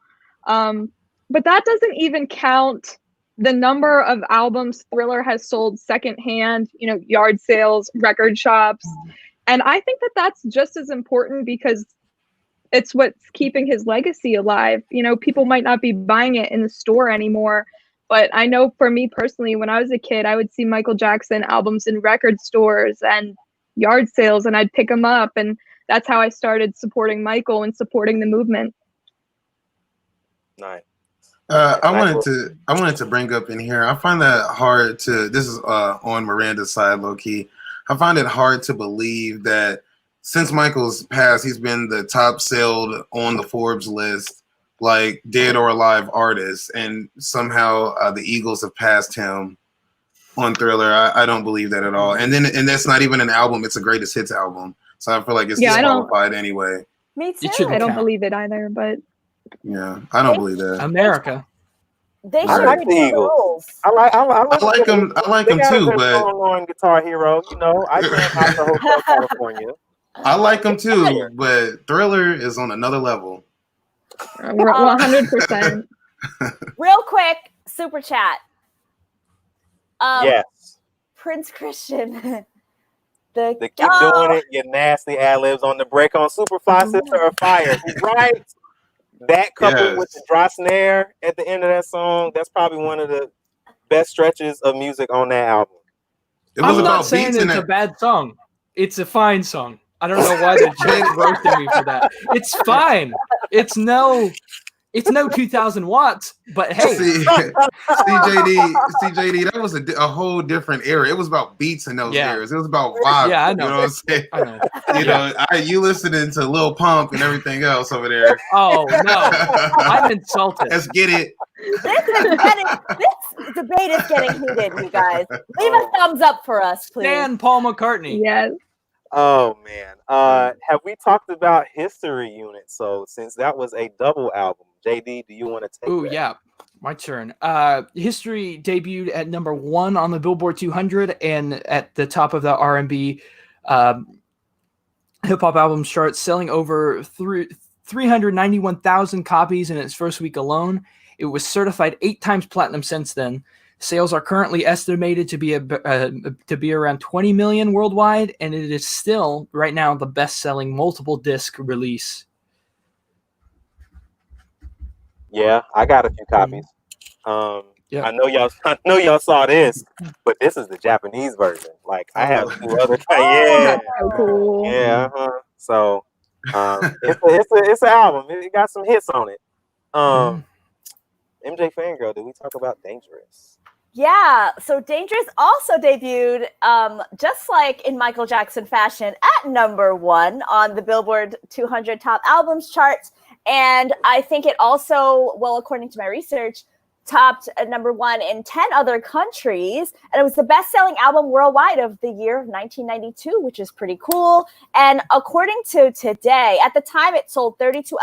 But that doesn't even count the number of albums Thriller has sold secondhand, yard sales, record shops. And I think that that's just as important because it's what's keeping his legacy alive. People might not be buying it in the store anymore, but I know for me personally, when I was a kid, I would see Michael Jackson albums in record stores and yard sales, and I'd pick them up. And that's how I started supporting Michael and supporting the movement. Nice. I wanted to bring up in here. I find that hard to. This is on Miranda's side, low key. I find it hard to believe that since Michael's passed, he's been the top sold on the Forbes list, like dead or alive artist, and somehow the Eagles have passed him on Thriller. I don't believe that at all. And that's not even an album; it's a greatest hits album. So I feel like it's disqualified anyway. Me too. I don't believe it either, but. Yeah, I don't believe that. America. They I should like do the the Eagles. rules. I like them. I like them too, but on Guitar Hero, I can't out the Hotel California. I like them too, but Thriller is on another level. 100%. Real quick, super chat. Yes. Prince Christian. They keep doing it. Your nasty ad libs on the break on Superfly Sister or Fire. Right. That coupled with the dry snare at the end of that song, that's probably one of the best stretches of music on that album. I'm not saying it's a bad song. It's a fine song. I don't know why the chat roasted me for that. It's fine. It's no 2,000 watts, but hey. CJD, that was a whole different era. It was about beats in those eras. It was about vibes. Yeah, I know. You know what I'm saying? I know. You listening to Lil Pump and everything else over there. Oh, no. I'm insulted. Let's get it. This debate is getting heated, you guys. Leave a thumbs up for us, please. Stan Paul McCartney. Yes. Oh, man. Have we talked about History Unit? So since that was a double album, JD, do you want to take Ooh, that? yeah. My turn. History debuted at number 1 on the Billboard 200 and at the top of the R&B hip-hop albums chart, selling over 391,000 copies in its first week alone. It was certified 8 times platinum since then. Sales are currently estimated to be around 20 million worldwide, and it is still, right now, the best-selling multiple disc release. Yeah, I got a few copies. Yeah. I know y'all saw this, but this is the Japanese version. Like I have 2 other. Yeah, so cool. Yeah. So it's an album. It got some hits on it. MJFANGIRL, did we talk about Dangerous? Yeah, so Dangerous also debuted, just like in Michael Jackson fashion, at number 1 on the Billboard 200 Top Albums charts. And I think it also, well, according to my research, topped at number 1 in 10 other countries. And it was the best-selling album worldwide of the year of 1992, which is pretty cool. And according to Today, at the time it sold 32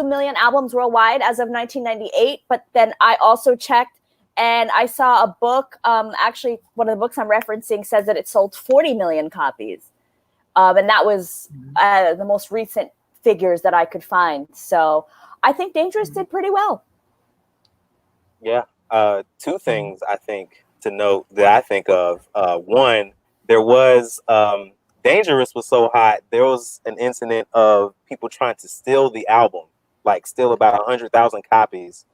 million albums worldwide as of 1998. But then I also checked and I saw a book, actually one of the books I'm referencing says that it sold 40 million copies. And that was the most recent figures that I could find. So I think Dangerous did pretty well. Yeah. 2 things I think to note that I think of. One, there was Dangerous was so hot, there was an incident of people trying to steal the album, like steal about 100,000 copies.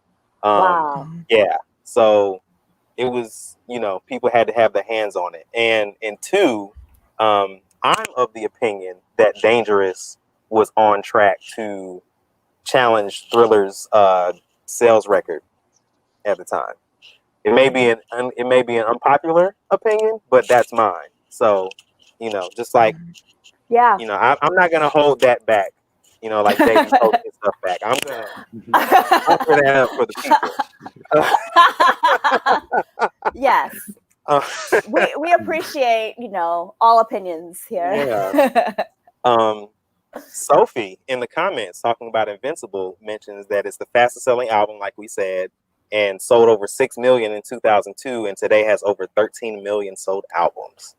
Wow. Yeah. So it was, people had to have their hands on it. And two, I'm of the opinion that Dangerous was on track to challenge Thriller's sales record at the time. It may be an unpopular opinion, but that's mine. So, just like, Yeah. I'm not gonna hold that back. Like David holds his stuff back. I'm gonna offer that up for the people. Yes. We appreciate, all opinions here. Yeah. Sophie in the comments talking about Invincible mentions that it's the fastest selling album, like we said, and sold over 6 million in 2002, and today has over 13 million sold albums.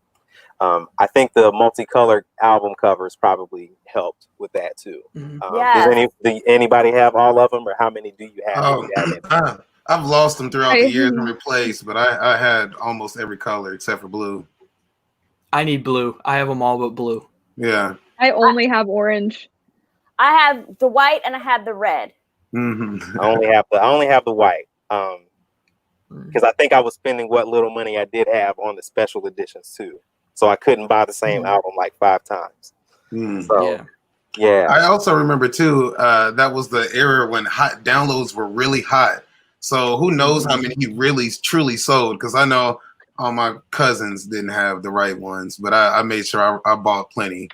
I think the multicolored album covers probably helped with that too. Does anybody have all of them, or how many do you have? I've lost them throughout the years and replaced, but I had almost every color except for blue. I need blue. I have them all but blue. Yeah. I only have orange. I have the white and I have the red. Mm-hmm. I only have the white. Because I think I was spending what little money I did have on the special editions too. So I couldn't buy the same album like 5 times. So, yeah. I also remember too, that was the era when hot downloads were really hot. So who knows how many he really truly sold? Because I know all my cousins didn't have the right ones, but I made sure I bought plenty.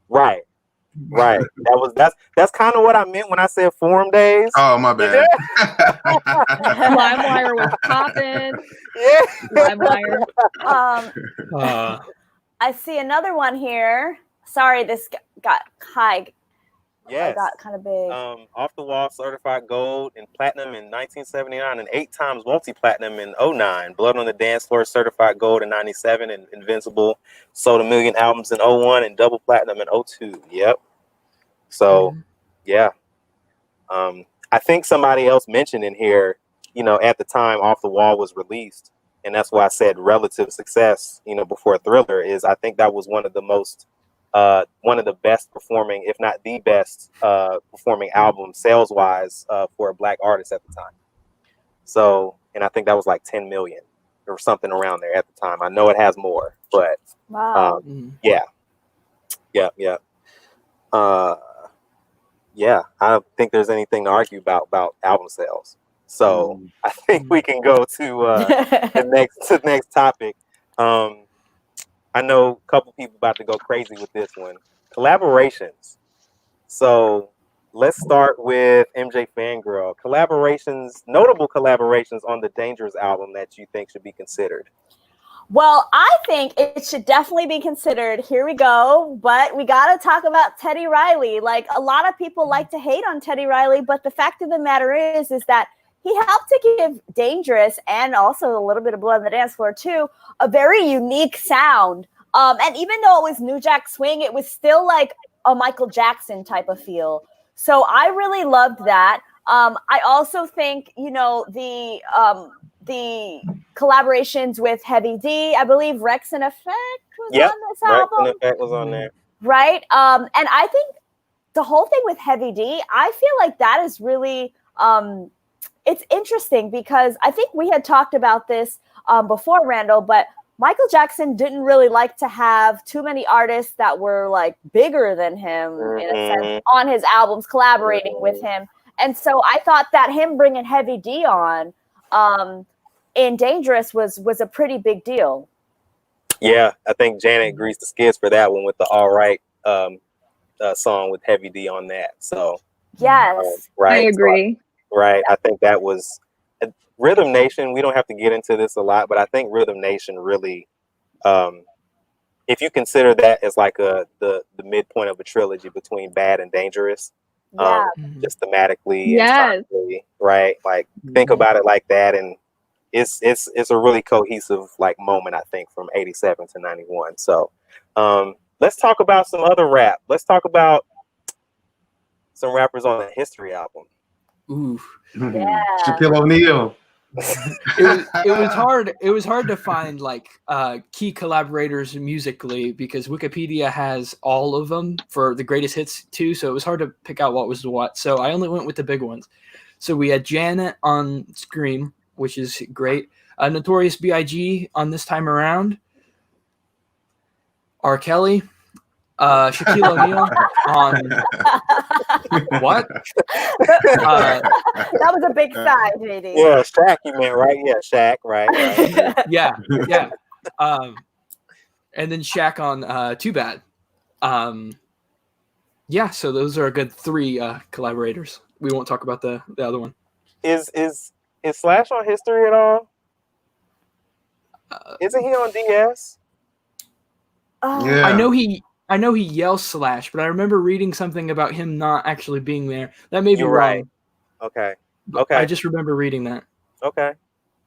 Right. That's kind of what I meant when I said forum days. Oh, my bad. LimeWire was popping. Yeah. LimeWire. I see another one here. Sorry, this got high. Yes. Got kind of big. Off the Wall certified gold and platinum in 1979 and 8 times multi-platinum in 2009. Blood on the Dance Floor certified gold in 97 and Invincible sold 1 million albums in 2001 and double platinum in 2002. Yep. So, yeah. I think somebody else mentioned in here, at the time Off the Wall was released, and that's why I said relative success, before Thriller, is I think that was one of the best performing, if not the best performing album sales wise for a Black artist at the time. So, and I think that was like 10 million or something around there at the time. I know it has more, but yeah. I don't think there's anything to argue about album sales. So I think we can go to the next topic. I know a couple people about to go crazy with this one. Collaborations. So let's start with MJFANGIRL. Notable collaborations on the Dangerous album that you think should be considered. Well, I think it should definitely be considered. Here we go. But we got to talk about Teddy Riley. Like, a lot of people like to hate on Teddy Riley, but the fact of the matter is that he helped to give Dangerous, and also a little bit of Blood on the Dance Floor too, a very unique sound. And even though it was New Jack Swing, it was still like a Michael Jackson type of feel. So I really loved that. I also think, the collaborations with Heavy D, I believe Rex and Effect was on this album. Rex and Effect was on there. Right. And I think the whole thing with Heavy D, I feel like that is really, it's interesting because I think we had talked about this before, Randall, but Michael Jackson didn't really like to have too many artists that were like bigger than him in a sense on his albums collaborating with him. And so I thought that him bringing Heavy D on in Dangerous was a pretty big deal. Yeah, I think Janet greased the skids for that one with the All Right song with Heavy D on that. So yes, right, I agree. So, right, I think that was Rhythm Nation. We don't have to get into this a lot, but I think Rhythm Nation really, if you consider that as like the midpoint of a trilogy between Bad and Dangerous, just thematically, yes, right? Like think about it like that, and it's a really cohesive like moment, I think, from 87 to 91. So let's talk about some other rap. Let's talk about some rappers on the History album. Ooh. Yeah. Shaquille O'Neal. it was hard. It was hard to find like key collaborators musically because Wikipedia has all of them for the greatest hits too. So it was hard to pick out what was what. So I only went with the big ones. So we had Janet on Scream, which is great. Notorious B.I.G. on This Time Around. R. Kelly. Shaquille O'Neal on what? That was a big sigh, JD. Yeah, Shaq, you meant, right? Yeah, Shaq, right. Yeah. And then Shaq on Too Bad. Yeah, so those are a good 3 collaborators. We won't talk about the other one. Is Slash on History at all? Isn't he on DS? Yeah. I know he yells Slash, but I remember reading something about him not actually being there. That may be You're wrong. right. Okay. I just remember reading that. Okay.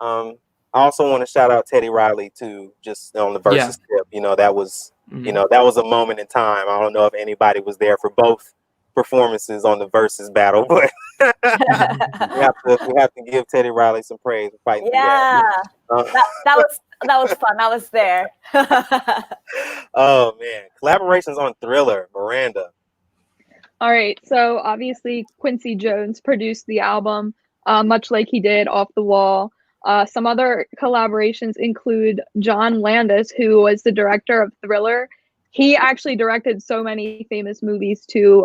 I also want to shout out Teddy Riley too, just on the versus tip. That was that was a moment in time. I don't know if anybody was there for both performances on the versus battle, but we have to give Teddy Riley some praise for fighting. Yeah. That was fun. I was there. Oh man, collaborations on Thriller, Miranda. All right, so obviously Quincy Jones produced the album, much like he did Off the Wall. Some other collaborations include John Landis, who was the director of Thriller. He actually directed so many famous movies too,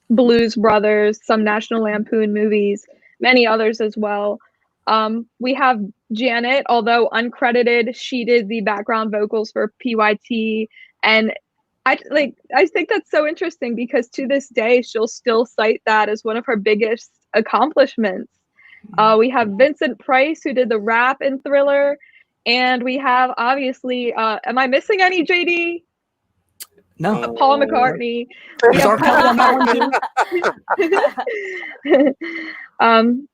Blues Brothers, some National Lampoon movies, many others as well. We have Janet, although uncredited, she did the background vocals for PYT, and I think that's so interesting because to this day she'll still cite that as one of her biggest accomplishments. We have Vincent Price, who did the rap in Thriller, and we have obviously am I missing any, JD? No. Paul McCartney. Is R. Kelly on that one too?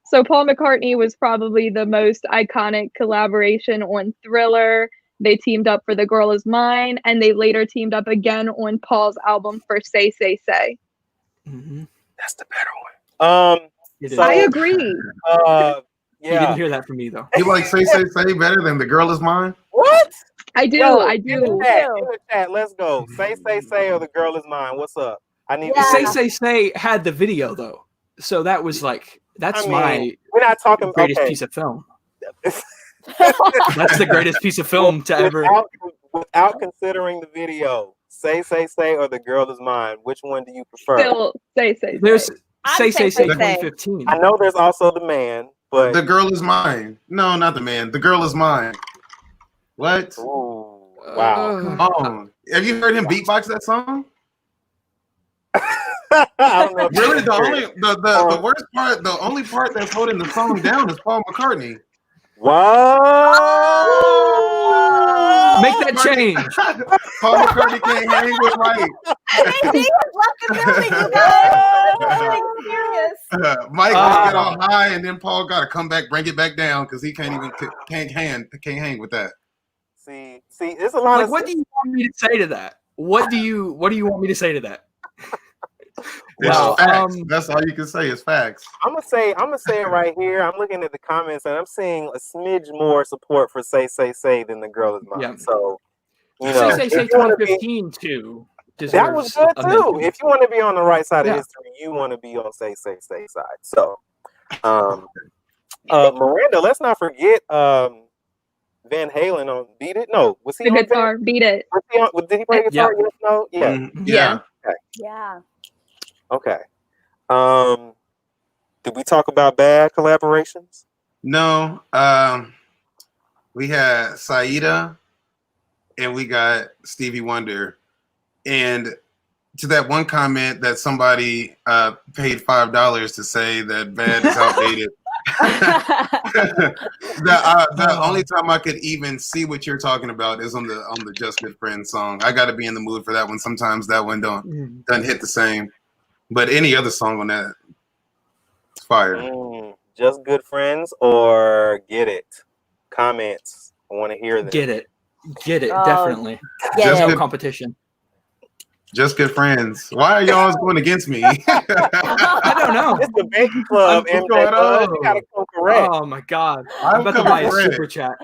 So Paul McCartney was probably the most iconic collaboration on Thriller. They teamed up for The Girl Is Mine, and they later teamed up again on Paul's album for Say, Say, Say. Mm-hmm. That's the better one. I agree. Yeah. You didn't hear that from me though. You like Say, Say, Say better than The Girl Is Mine? What? I do. Yo, I In do. the chat, let's go. Say, Say, Say, or The Girl Is Mine. What's up? I need to Say, Say, Say had the video though, so that was like my we're not talking greatest piece of film. That's the greatest piece of film to ever. Without considering the video, Say, Say, Say, or The Girl Is Mine. Which one do you prefer? Still Say, Say, Say. There's Say, Say, Say, Say Say. 2015. I know there's also The Man, but The Girl Is Mine. No, not The Man. The Girl Is Mine. What? Ooh, wow. Oh, have you heard him beatbox that song? I don't know. Really, the worst part, the only part that's holding the song down is Paul McCartney. What? Make that change. Paul McCartney can't hang with Mike. JD has left the building, you guys. I'm serious. Mike will get all high, and then Paul got to come back, bring it back down because he can't hang with that. See, it's a lot Like, of. what do you want me to say to that? What do you want me to say to that? It's facts. That's all you can say is facts. I'm gonna say it right here. I'm looking at the comments and I'm seeing a smidge more support for Say, Say, Say than The Girl Is Mine. Yeah. So, Say, 2015 too. That was good too. If you want to be on the right side of history, you want to be on Say, Say, Say side. So, Miranda, let's not forget Van Halen on Beat It. No, was he the on guitar? Beat It. Did he play guitar? Yes, no? Yeah. Mm-hmm. Yeah. Okay. Yeah. Okay. Did we talk about bad collaborations? No. We had Saida and we got Stevie Wonder. And to that one comment that somebody paid $5 to say that bad is outdated. The only time I could even see what you're talking about is on the Just Good Friends song. I got to be in the mood for that one. Sometimes that one doesn't hit the same. But any other song on that, it's fire. Just Good Friends or Get It? Comments. I want to hear them. Get it, definitely. Get No it. competition. Just good friends. Why are y'all always going against me? I don't know. It's the debate club, What's MJ. going Bud. on? You gotta come correct. Oh my God! I'm I'm about to coming buy a correct. super chat.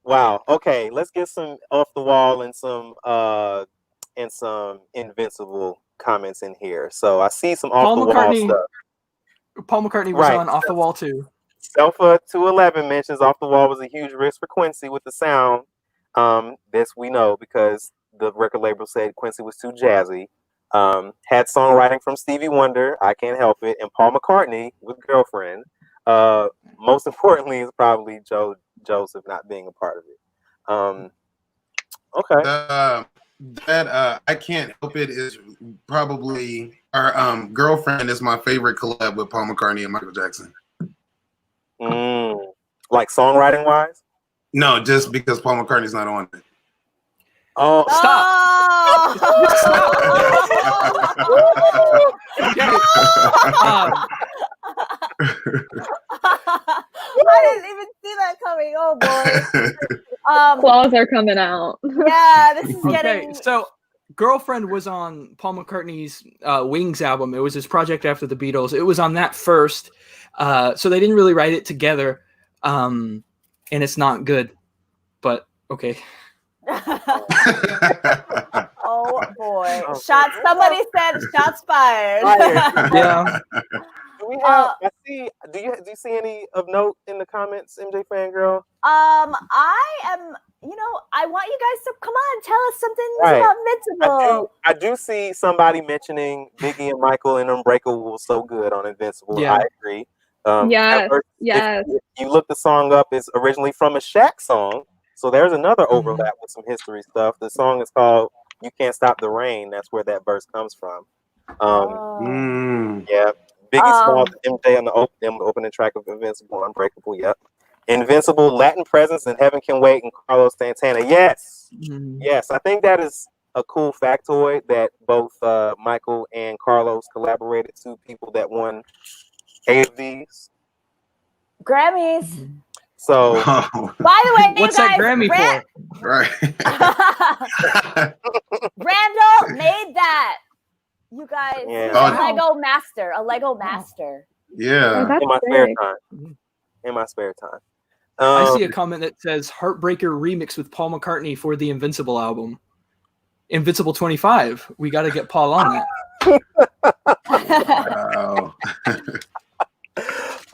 Wow. Okay, let's get some off the wall and some Invincible comments in here. So I see some off Paul the wall McCartney. stuff. Paul McCartney was Right. on Off the Wall too. Selfa 211 mentions Off the Wall was a huge risk for Quincy with the sound. This we know because the record label said Quincy was too jazzy. Had songwriting from Stevie Wonder, I Can't Help It, and Paul McCartney with Girlfriend. Most importantly is probably Joseph not being a part of it. Okay. That I Can't Help It is probably our Girlfriend is my favorite collab with Paul McCartney and Michael Jackson. Like songwriting wise? No, just because Paul McCartney's not on it. Oh, I didn't even see that coming. Oh boy. Claws are coming out. Yeah, this is getting. Okay, so Girlfriend was on Paul McCartney's Wings album. It was his project after the Beatles. It was on that first. So they didn't really write it together. And it's not good. But okay. Oh boy. Shots. Somebody said shots fired. Yeah. Do we have? I see. Do you see any of note in the comments, MJ Fangirl? I am. You know, I want you guys to come on, tell us something about Invincible. I do see somebody mentioning Biggie and Michael and Unbreakable was so good on Invincible. Yeah. I agree. Yes. If you look the song up, it's originally from a Shaq song. So there's another overlap with some history stuff. The song is called "You Can't Stop the Rain." That's where that verse comes from. Yeah, Biggie Smalls, MJ on the opening track of Invincible, Unbreakable. Yep. Invincible, Latin Presence, and Heaven Can Wait, and Carlos Santana. Yes, yes. I think that is a cool factoid that both Michael and Carlos collaborated. Two people that won 8 of these Grammys. So, by the way, what's you guys, that Grammy for? Right. Randall made that. You guys, Yeah. a Lego master. Yeah. that's in my sick. spare time. In my spare time. I see a comment that says Heartbreaker remix with Paul McCartney for the Invincible album. Invincible 25. We got to get Paul on that. Wow.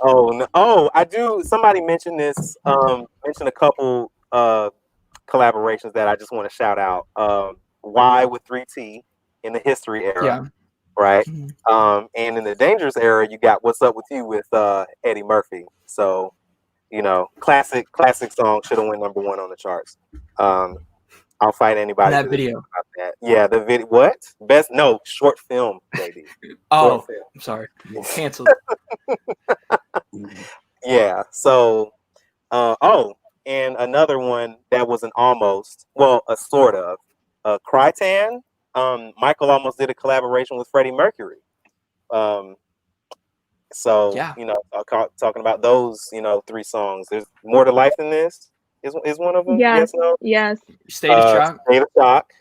Oh no! Oh, I do. Somebody mentioned this. Mentioned a couple collaborations that I just want to shout out. Y with 3T in the history era, Yeah. right? And in the dangerous era, you got "What's Up with You" with Eddie Murphy. So, you know, classic song, should have went number 1 on the charts. I'll fight anybody. That video. About that. Yeah, the video. What? Best? No, short film, baby. Oh, I'm sorry. Canceled. Yeah. So, and another one that was an almost, well, a sort of, Crytan. Michael almost did a collaboration with Freddie Mercury. So Yeah. you know, talking about those, you know, 3 songs. There's more to life than this. Is one of them? Yes. Yes. No. Yes. State of Shock. State of Shock.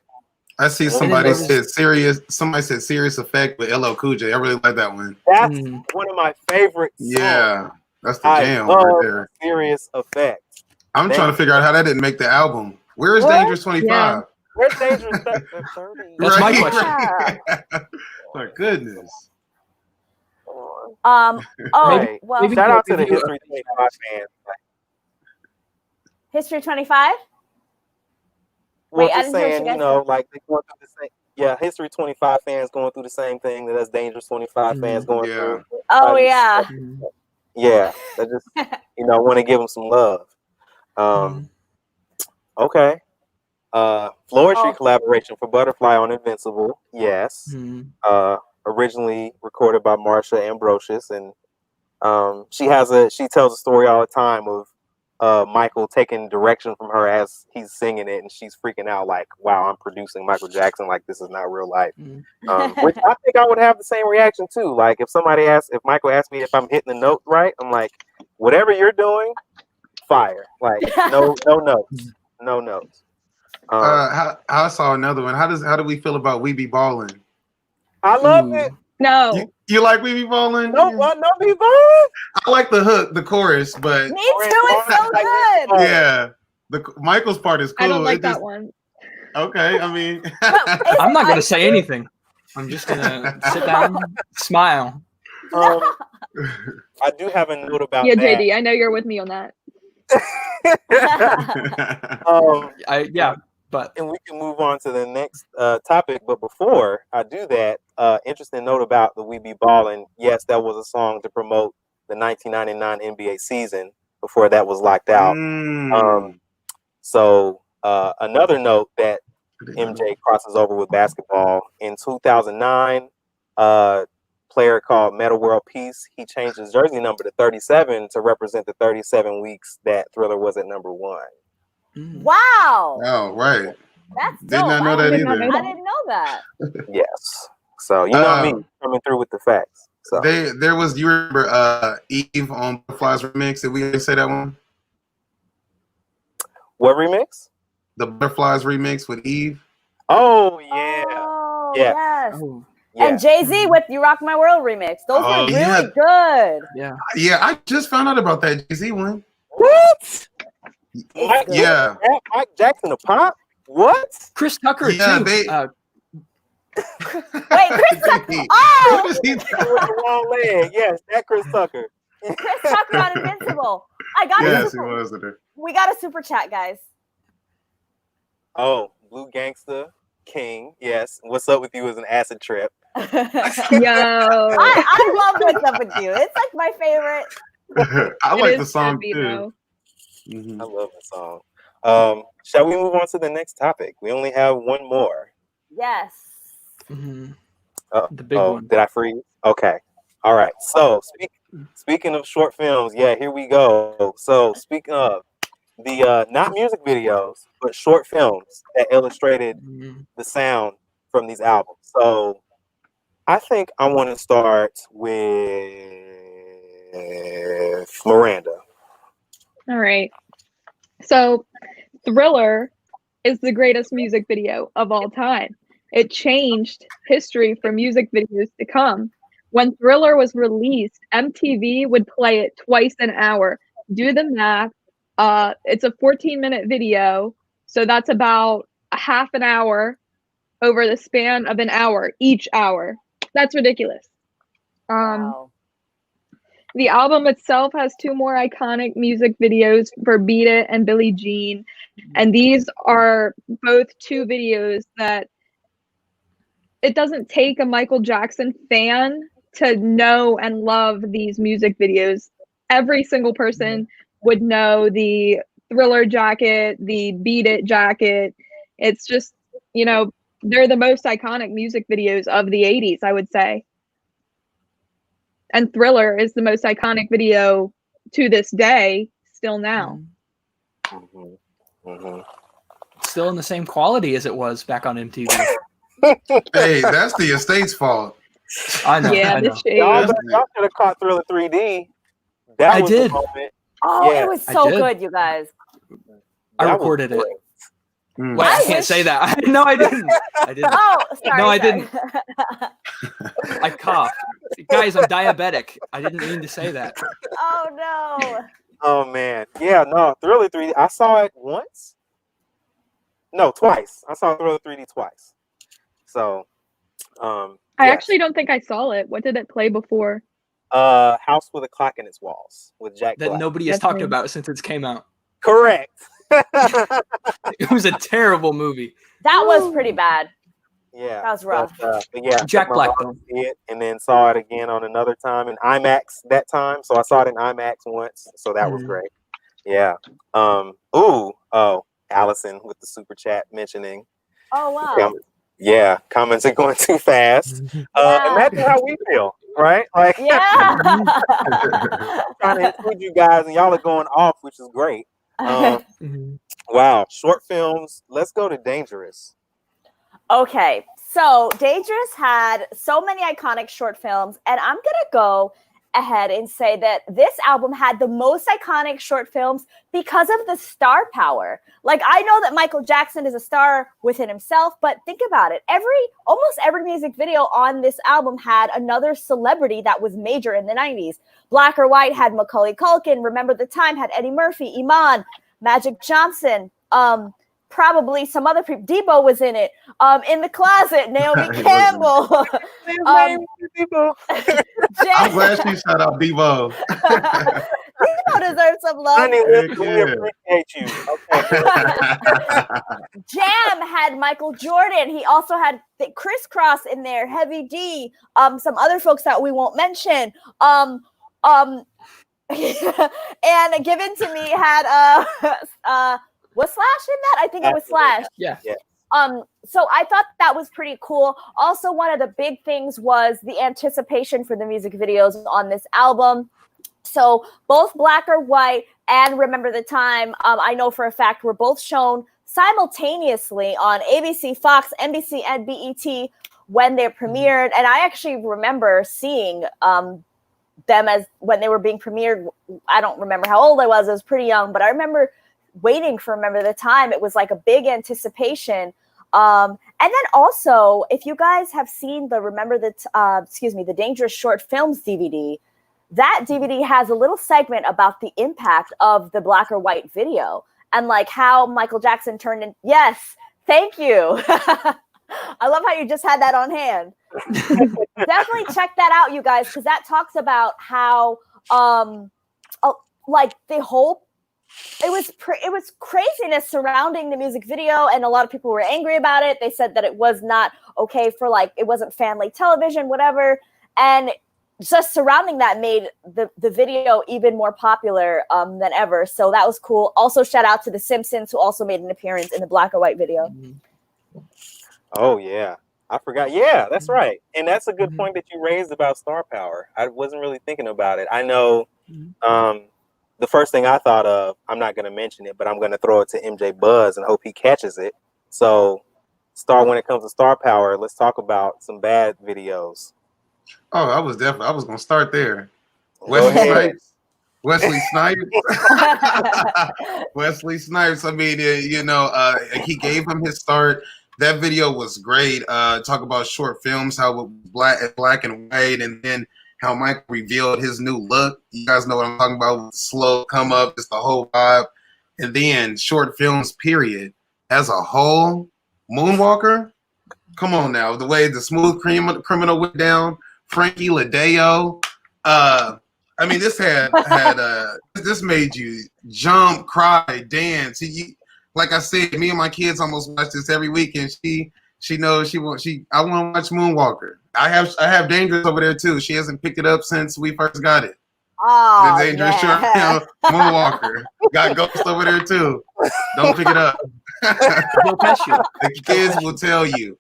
I see somebody said serious. Somebody said Serious Effect with LL Cool J. I really like that one. That's one of my favorite songs. Yeah, that's the jam right there. Serious Effect. I'm trying to figure out how that didn't make the album. Where is Dangerous 25? Yeah. Where's Dangerous 30? That's my Right, question. right. My goodness. Hey, well, shout out to the History 25 fans. History 25. Well, Wait, I just didn't hear what saying, you you guys know, like they're going through the same. Yeah, History 25 fans going through the same thing that us Dangerous 25 fans going through. Oh yeah. Yeah, they just, you know, want to give them some love. Okay. Floristry collaboration for Butterfly on Invincible. Yes. Originally recorded by Marsha Ambrosius, and she tells a story all the time of Michael taking direction from her as he's singing it, and she's freaking out like, wow, I'm producing Michael Jackson, like this is not real life. Which I think I would have the same reaction too. Like if Michael asked me if I'm hitting the note right, I'm like, whatever you're doing, fire. Like no notes. I saw another one. How do we feel about We Be Ballin'? I love Ooh. it. No. You like We Be Ballin'? No, what? No, be ballin'. I like the hook, the chorus, but Me too. It's so good. yeah, the Michael's part is cool. I don't like It that just- one. Okay, I mean, I'm not gonna say anything. I'm just gonna sit down, smile. I do have a note about Yeah, that. JD, I know you're with me on that. But And we can move on to the next topic. But before I do that, interesting note about the We Be Ballin'. Yes, that was a song to promote the 1999 NBA season before that was locked out. So another note that MJ crosses over with basketball in 2009. Player called Meta World Peace. He changed his jersey number to 37 to represent the 37 weeks that Thriller was at number 1. Wow. Oh, right. That's dope. Did not know that either. I didn't know that. Yes. So you know me coming through with the facts. So there was, you remember Eve on Butterflies remix? Did we say that one? What remix? The Butterflies remix with Eve. Oh yeah. Oh, Yeah. yes. oh, And Jay-Z with You Rock My World remix. Those were really good. Yeah, I just found out about that Jay-Z one. What? Yeah. Mike Jackson a pop? What? Chris Tucker Yeah, too. Wait, Chris Tucker. Oh, With the wrong leg. Yes, that Chris Tucker. Chris Tucker on Invincible. We got a super chat, guys. Oh, Blue Gangsta King. Yes. What's up with you as an acid trip? Yo. I love What's Up With You. It's like my favorite. I like It the is song heavy, too. though. Mhm. I love the song. Shall we move on to the next topic? We only have one more. Yes. The big one. Did I freeze? Okay. All right. So speaking of short films, here we go. So speaking of the not music videos, but short films that illustrated the sound from these albums. So I think I want to start with Miranda. All right. So, Thriller is the greatest music video of all time. It changed history for music videos to come. When Thriller was released, MTV would play it twice an hour. Do the math. It's a 14-minute video, so that's about a half an hour over the span of an hour, each hour. That's ridiculous. Wow. The album itself has 2 more iconic music videos for Beat It and Billie Jean. And these are both 2 videos that it doesn't take a Michael Jackson fan to know and love these music videos. Every single person would know the Thriller jacket, the Beat It jacket. It's just, they're the most iconic music videos of the 80s, I would say. And Thriller is the most iconic video to this day, still now. Still in the same quality as it was back on MTV. Hey, that's the estate's fault. I know. Yeah, I know. the shade. Y'all should have caught Thriller 3D. I was did. the moment. Oh, Yeah, it was so I did. good, you guys. I That was recorded it. great. Wait, I can't say that. No, I didn't. I didn't. Oh, sorry. No, I sorry. didn't. I coughed. Guys, I'm diabetic. I didn't mean to say that. Oh, no. Oh man, yeah, no, Thriller 3D. I saw it once. No, twice. I saw Thriller 3D twice. So, I yes. actually don't think I saw it. What did it play before? House with a Clock in Its Walls with Jack That Black. nobody has That's talked me. about since it's came out. Correct. It was a terrible movie. That was pretty bad. Yeah, That was rough. But yeah, Jack took my Black, mom to see it, and then saw it again on another time in IMAX that time. So I saw it in IMAX once, so that was great. Yeah. Allison with the super chat mentioning. Oh, wow. Yeah, comments are going too fast. Imagine how we feel, right? Like, Yeah. trying to include you guys, and y'all are going off, which is great. Wow, short films. Let's go to Dangerous. Okay, so Dangerous had so many iconic short films, and I'm gonna go ahead and say that this album had the most iconic short films because of the star power. Like, I know that Michael Jackson is a star within himself, but think about it. Almost every music video on this album had another celebrity that was major in the 90s. Black or White had Macaulay Culkin. Remember the Time had Eddie Murphy, Iman, Magic Johnson, probably some other people. Debo was in it. In the Closet, Naomi Campbell. Debo. I'm glad she shout out Debo. Debo deserves some love. Honey, we appreciate you. Okay. Jam had Michael Jordan. He also had Crisscross in there, Heavy D, some other folks that we won't mention. And Given to Me had was Slash in that? I think it was Slash. Yeah. So I thought that was pretty cool. Also, one of the big things was the anticipation for the music videos on this album. So both Black or White and Remember the Time, I know for a fact, were both shown simultaneously on ABC, Fox, NBC, and BET when they premiered. And I actually remember seeing them as when they were being premiered. I don't remember how old I was. I was pretty young, but I remember waiting for Remember the Time. It was like a big anticipation. And then also, if you guys have seen the the Dangerous Short Films DVD, that DVD has a little segment about the impact of the Black or White video and like how Michael Jackson turned in. Yes, thank you. I love how you just had that on hand. Definitely check that out, you guys, because that talks about how like the whole it was craziness surrounding the music video, and a lot of people were angry about it. They said that it was not okay for, like, it wasn't family television, whatever, and just surrounding that made the video even more popular than ever. So that was cool. Also, shout out to The Simpsons, who also made an appearance in the Black or White video. Oh yeah, I forgot. Yeah, that's right, and that's a good point that you raised about star power. I wasn't really thinking about it. I know. The first thing I thought of, I'm not going to mention it, but I'm going to throw it to MJ Buzz and hope he catches it. So, when it comes to star power, let's talk about some bad videos. Oh, I was going to start there. Wesley Snipes. Wesley Snipes. I mean, he gave him his start. That video was great. Talk about short films, how black and white, and then how Mike revealed his new look. You guys know what I'm talking about, with the slow come up, just the whole vibe. And then short films, period. As a whole, Moonwalker, come on now. The way the Smooth Criminal went down, Frankie Ladeo. I mean, this this made you jump, cry, dance. Like I said, me and my kids almost watch this every weekend. She knows I want to watch Moonwalker. I have Dangerous over there too. She hasn't picked it up since we first got it. Oh, the Dangerous Short Film Moonwalker. Got Ghost over there too. Don't pick it up. The kids will tell you.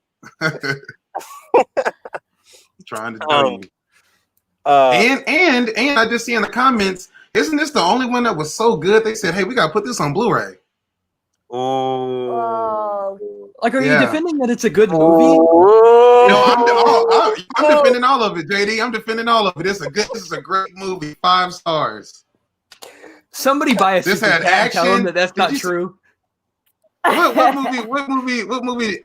Trying to tell you. And I just see in the comments, isn't this the only one that was so good? They said, hey, we gotta put this on Blu-ray. Oh. Like, are you defending that it's a good movie? No, I'm defending all of it, JD. I'm defending all of it. This is a great movie. 5 stars. Somebody buy a This super had cat, tell them action. that's not true. What movie?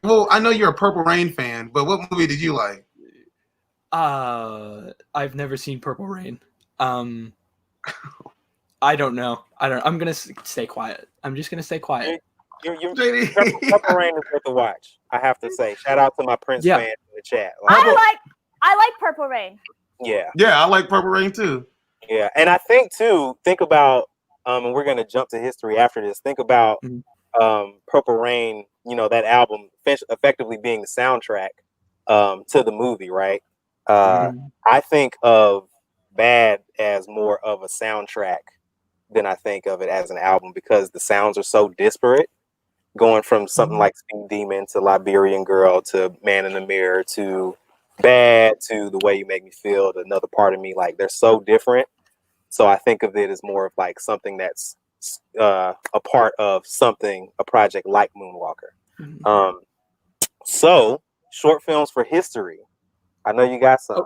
Well, I know you're a Purple Rain fan, but what movie did you like? I've never seen Purple Rain. I don't know. I'm gonna stay quiet. I'm just gonna stay quiet. Purple Rain is worth a watch. I have to say, shout out to my Prince fans in the chat. I like Purple Rain. Yeah, I like Purple Rain too. Yeah, and I think about, and we're gonna jump to history after this. Think about Purple Rain. You know, that album effectively being the soundtrack to the movie, right? I think of Bad as more of a soundtrack than I think of it as an album, because the sounds are so disparate, going from something like Speed Demon to Liberian Girl to Man in the Mirror to Bad to The Way You Make Me Feel to Another Part of Me. Like, they're so different. So I think of it as more of like something that's a part of a project like Moonwalker. So short films for history. I know you got some.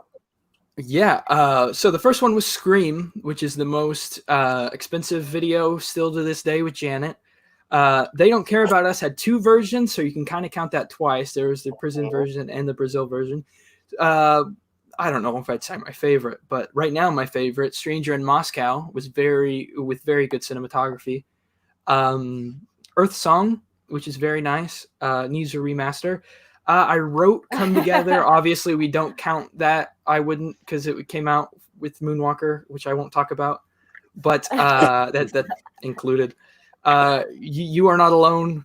Yeah. So the first one was Scream, which is the most expensive video still to this day with Janet. They Don't Care About Us had 2 versions, so you can kind of count that twice. There was the prison version and the Brazil version. I don't know if I'd say my favorite, but right now my favorite, Stranger in Moscow, was very good cinematography. Earth Song, which is very nice, needs a remaster. I wrote Come Together. Obviously, we don't count that. I wouldn't, because it came out with Moonwalker, which I won't talk about. But that included. You Are Not Alone,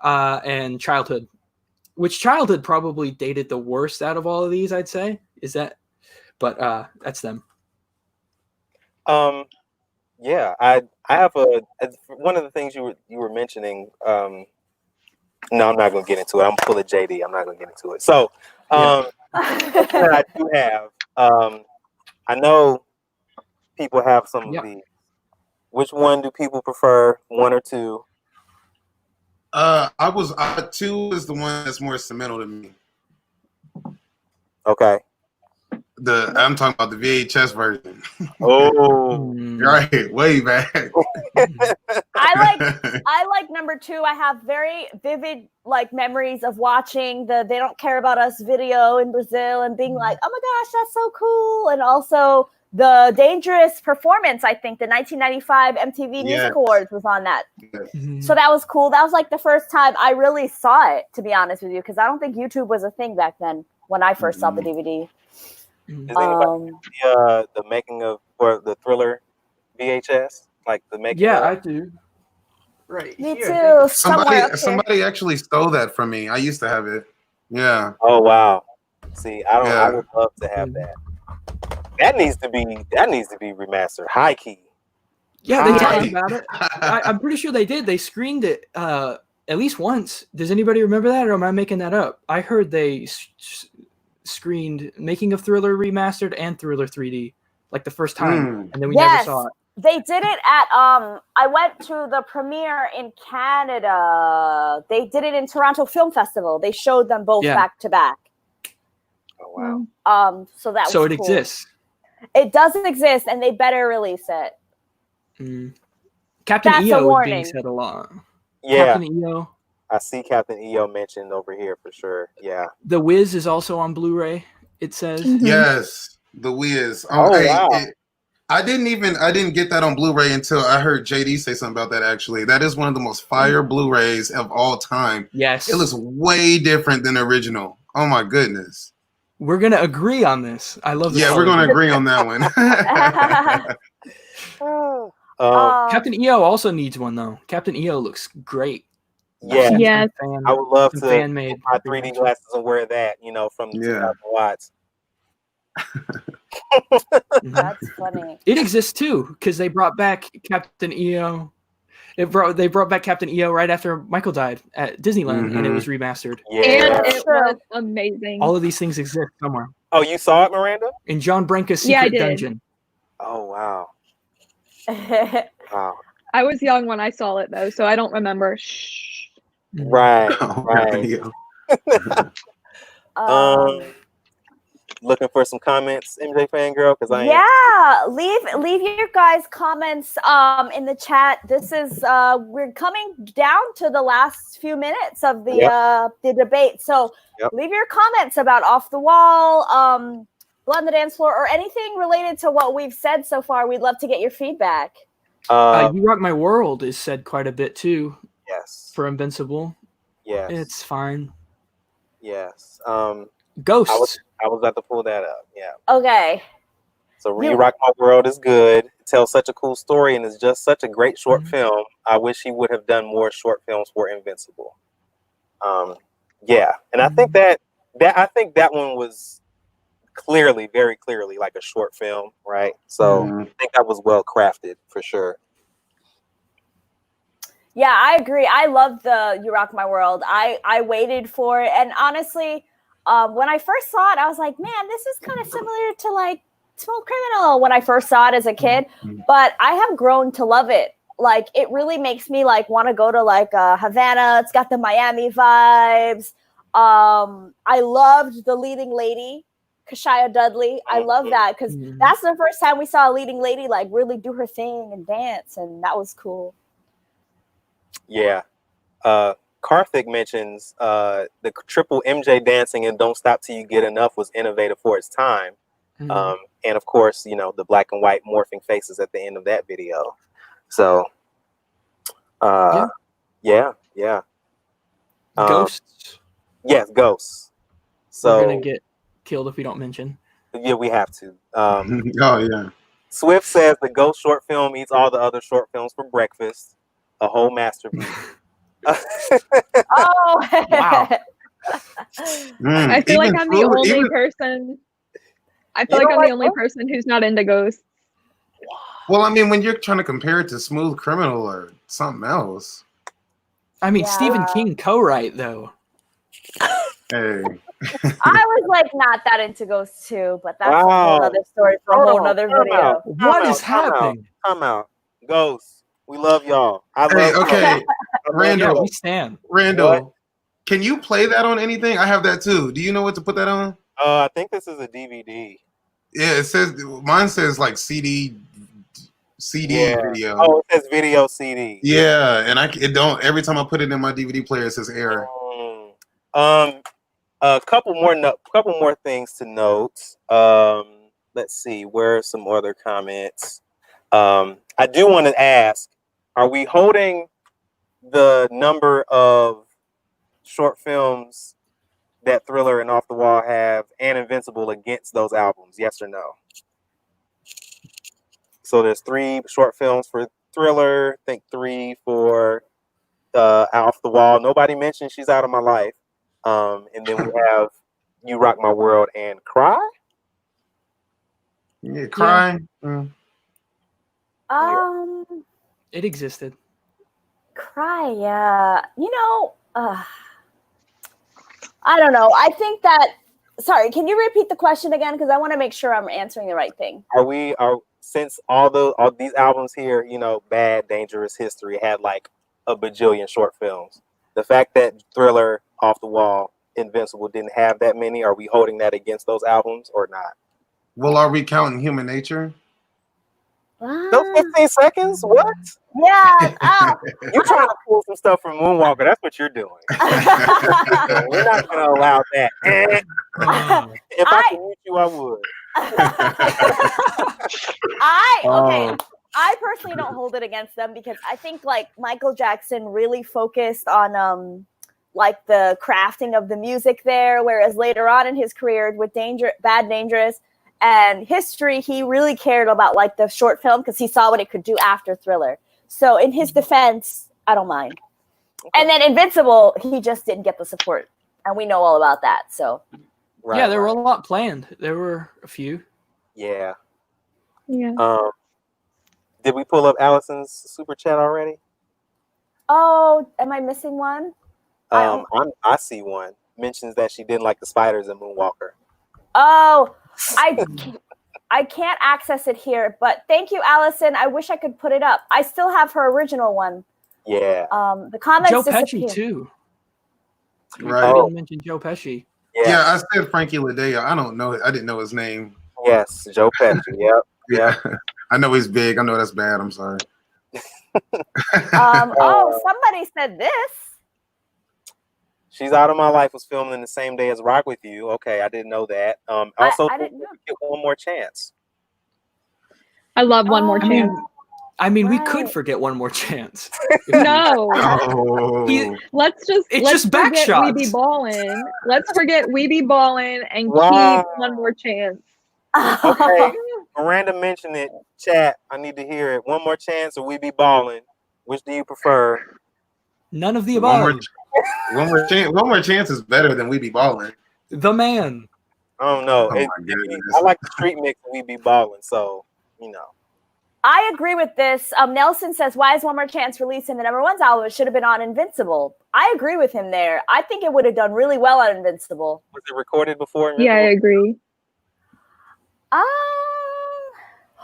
and Childhood. Which Childhood probably dated the worst out of all of these, I'd say. Is that? But that's them. Yeah, I have one of the things you were mentioning. No, I'm not going to get into it. I'm full of JD. I'm not going to get into it. So, that I do have. I know people have some of these. Which one do people prefer? 1 or 2? 2 is the one that's more sentimental to me. Okay. I'm talking about the VHS version. Oh, right, way back. I like number 2. I have very vivid memories of watching the They Don't Care About Us video in Brazil and being like, oh my gosh, that's so cool. And also the Dangerous performance, I think the 1995 MTV Music Awards was on that. Yes. So that was cool. That was like the first time I really saw it, to be honest with you, because I don't think YouTube was a thing back then when I first saw the DVD. Is anybody the making of or the Thriller VHS? Like the making of? I do. Right. Me too. Somebody actually stole that from me. I used to have it. Yeah. Oh wow. See, I would love to have that. That needs to be remastered. High key. Yeah, they talked about it. I'm pretty sure they did. They screened it at least once. Does anybody remember that, or am I making that up? I heard they screened Making of Thriller Remastered and Thriller 3D like the first time, and then we never saw it. They did it at I went to the premiere in Canada. They did it in Toronto Film Festival. They showed them both back to back. Oh wow. So that so was it cool. exists. It doesn't exist, and they better release it. Captain That's a EO is warning. being said a lot. Yeah. Captain EO. I see Captain EO mentioned over here for sure. Yeah. The Wiz is also on Blu-ray, it says. Yes, The Wiz. Wow. I didn't get that on Blu-ray until I heard JD say something about that. Actually, that is one of the most fire Blu-rays of all time. Yes. It looks way different than the original. Oh my goodness. We're gonna agree on this. I love this. Yeah, we're gonna agree on that one. Captain EO also needs one though. Captain EO looks great. Yeah. Yes. I would love to fan-made put my 3D glasses and wear that, from 2,000 watts. That's funny. It exists too because they brought back Captain EO. They brought back Captain EO right after Michael died at Disneyland, and it was remastered. Yeah. And it was amazing. All of these things exist somewhere. Oh, you saw it, Miranda? In John Branca's Secret Dungeon. Oh wow. Wow. I was young when I saw it though, so I don't remember. Right. Looking for some comments, MJ Fangirl, because leave your guys' comments in the chat. This is we're coming down to the last few minutes of the debate, so leave your comments about Off the Wall, Blood on the Dance Floor, or anything related to what we've said so far. We'd love to get your feedback. You Rock My World is said quite a bit too. Yes. For Invincible. Yes. It's fine. Yes. Ghosts. I was about to pull that up. Yeah. Okay. So You Rock My World is good. It tells such a cool story and is just such a great short film. I wish he would have done more short films for Invincible. And I think that one was very clearly like a short film, right? So I think that was well crafted for sure. Yeah, I agree. I love the You Rock My World. I waited for it, and honestly, when I first saw it, I was like, man, this is kind of similar to like Small Criminal when I first saw it as a kid, but I have grown to love it. Like, it really makes me like want to go to like Havana. It's got the Miami vibes. I loved the leading lady. Kashia Dudley. I love that because that's the first time we saw a leading lady like really do her thing and dance, and that was cool. Yeah. Karthik mentions the triple MJ dancing and Don't Stop Till You Get Enough was innovative for its time. And of course, you know, the black and white morphing faces at the end of that video. So, yeah. Ghosts. Yes, ghosts. So we're gonna get killed if we don't mention. Yeah, we have to. Oh yeah. Swift says the ghost short film eats all the other short films for breakfast. A whole masterpiece. Oh wow. I feel like I'm the only person. I feel like I'm the only person who's not into ghosts. Well, I mean, when you're trying to compare it to Smooth Criminal or something else. I mean, Stephen King co-write though. Hey. I was like not that into ghosts too, but that's a whole other story for a whole other video. What is happening? Come out. Ghosts. We love y'all. Randall. Yeah, we stand. Randall, what? Can you play that on anything? I have that too. Do you know what to put that on? I think this is a DVD. Yeah, it says mine says like CD video. Oh, it says video CD. Yeah, and it don't every time I put it in my DVD player it says error. A couple more things to note. Let's see, where are some other comments? I do want to ask, are we holding the number of short films that Thriller and Off the Wall have and Invincible against those albums? Yes or no? So there's 3 short films for Thriller, I think 3 for Off the Wall. Nobody mentioned She's Out of My Life. And then we have You Rock My World and Cry. Yeah, Cry. It existed. Cry, yeah. You know, I don't know. I think that. Sorry, can you repeat the question again? Because I want to make sure I'm answering the right thing. Since all these albums here, you know, Bad, Dangerous, History had like a bajillion short films. The fact that Thriller, Off the Wall, Invincible didn't have that many, are we holding that against those albums or not? Well, are we counting Human Nature? Those 15 seconds? What? Yeah. You're trying to pull some stuff from Moonwalker. That's what you're doing. We're not going to allow that. If I could mute you, I would. I personally don't hold it against them because I think like Michael Jackson really focused on like the crafting of the music there, whereas later on in his career with Bad, Dangerous, and History, he really cared about like the short film because he saw what it could do after Thriller. So in his defense, I don't mind. And then Invincible, he just didn't get the support, and we know all about that. So there were a lot planned. There were a few. Yeah. Yeah. Did we pull up Allison's super chat already? Oh, am I missing one? I see one. Mentions that she didn't like the spiders in Moonwalker. Oh, I can't access it here, but thank you, Allison. I wish I could put it up. I still have her original one. Yeah. The comments Joe disappeared. Pesci too. Right. I didn't mention Joe Pesci. Yeah, I said Frankie Ladea. I don't know. I didn't know his name. Yes, Joe Pesci. Yep. Yeah. I know he's big. I know that's bad. I'm sorry. Somebody said this. She's Out of My Life was filmed in the same day as Rock With You. Okay, I didn't know that. Also, I didn't know. Get One More Chance. I love One More Chance. I mean, we could forget One More Chance. No. Let's just forget back shots. We Be Ballin'. Let's forget We Be Ballin' and keep One More Chance. Okay. Miranda mentioned it. Chat, I need to hear it. One More Chance or We Be Ballin'? Which do you prefer? None of the above. One more chance is better than We Be Ballin'. The man. I don't know. Oh my goodness. I like the street mix of We Be Ballin', so, you know. I agree with this. Nelson says, why is One More Chance released in the #1's album? It should have been on Invincible. I agree with him there. I think it would have done really well on Invincible. Was it recorded before Invincible? Yeah, I agree.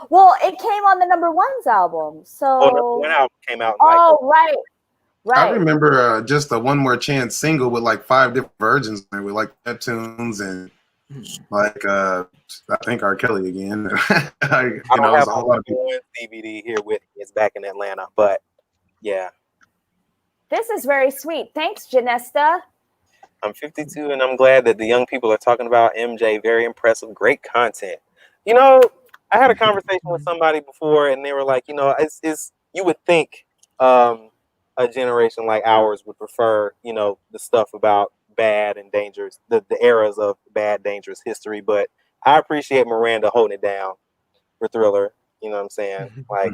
Well, it came on the #1's album. So one album came out. Right. I remember just a One More Chance single with like 5 different versions with like Neptunes and Like I think R. Kelly again. I don't have a lot of DVD here with me. It's back in Atlanta, but yeah. This is very sweet. Thanks, Janesta. I'm 52, and I'm glad that the young people are talking about MJ. Very impressive, great content. You know, I had a conversation with somebody before, and they were like, you know, it's you would think a generation like ours would prefer, you know, the stuff about bad and dangerous, the eras of bad, dangerous history. But I appreciate Miranda holding it down for Thriller. You know what I'm saying? Like,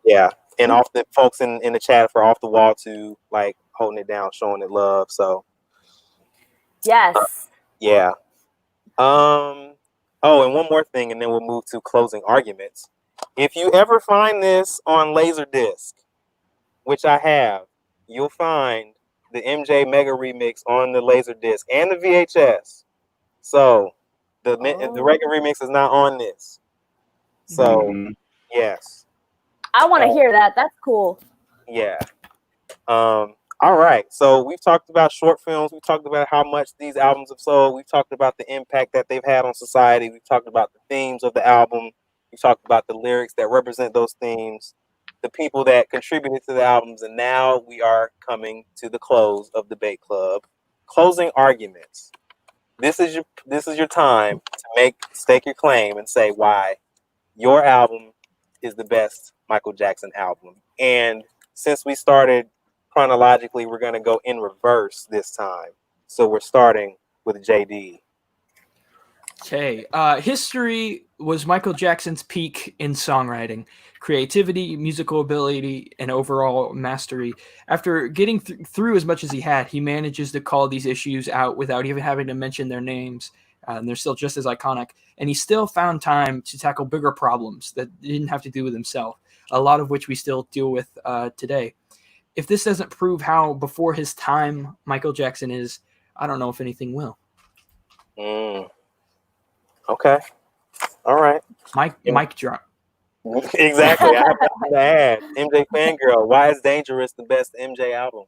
yeah. And off the folks in the chat for Off the Wall too, like holding it down, showing it love. So yes. Yeah. Oh, and one more thing, and then we'll move to closing arguments. If you ever find this on Laserdisc, which I have, you'll find the MJ Mega Remix on the Laserdisc and the VHS. So the regular remix is not on this. So yes. I want to hear that. That's cool. Yeah. All right. So we've talked about short films. We've talked about how much these albums have sold. We've talked about the impact that they've had on society. We've talked about the themes of the album. We've talked about the lyrics that represent those themes, the people that contributed to the albums. And now we are coming to the close of Debate Club. Closing arguments. This is your time to stake your claim and say why your album is the best Michael Jackson album. And since we started chronologically, we're going to go in reverse this time. So we're starting with JD. Okay. History was Michael Jackson's peak in songwriting, creativity, musical ability, and overall mastery. After getting through as much as he had, he manages to call these issues out without even having to mention their names. And they're still just as iconic. And he still found time to tackle bigger problems that didn't have to do with himself, a lot of which we still deal with today. If this doesn't prove how before his time Michael Jackson is, I don't know if anything will. Okay. All right. Mic drop. Exactly. I have nothing to add. MJ Fangirl. Why is Dangerous the best MJ album?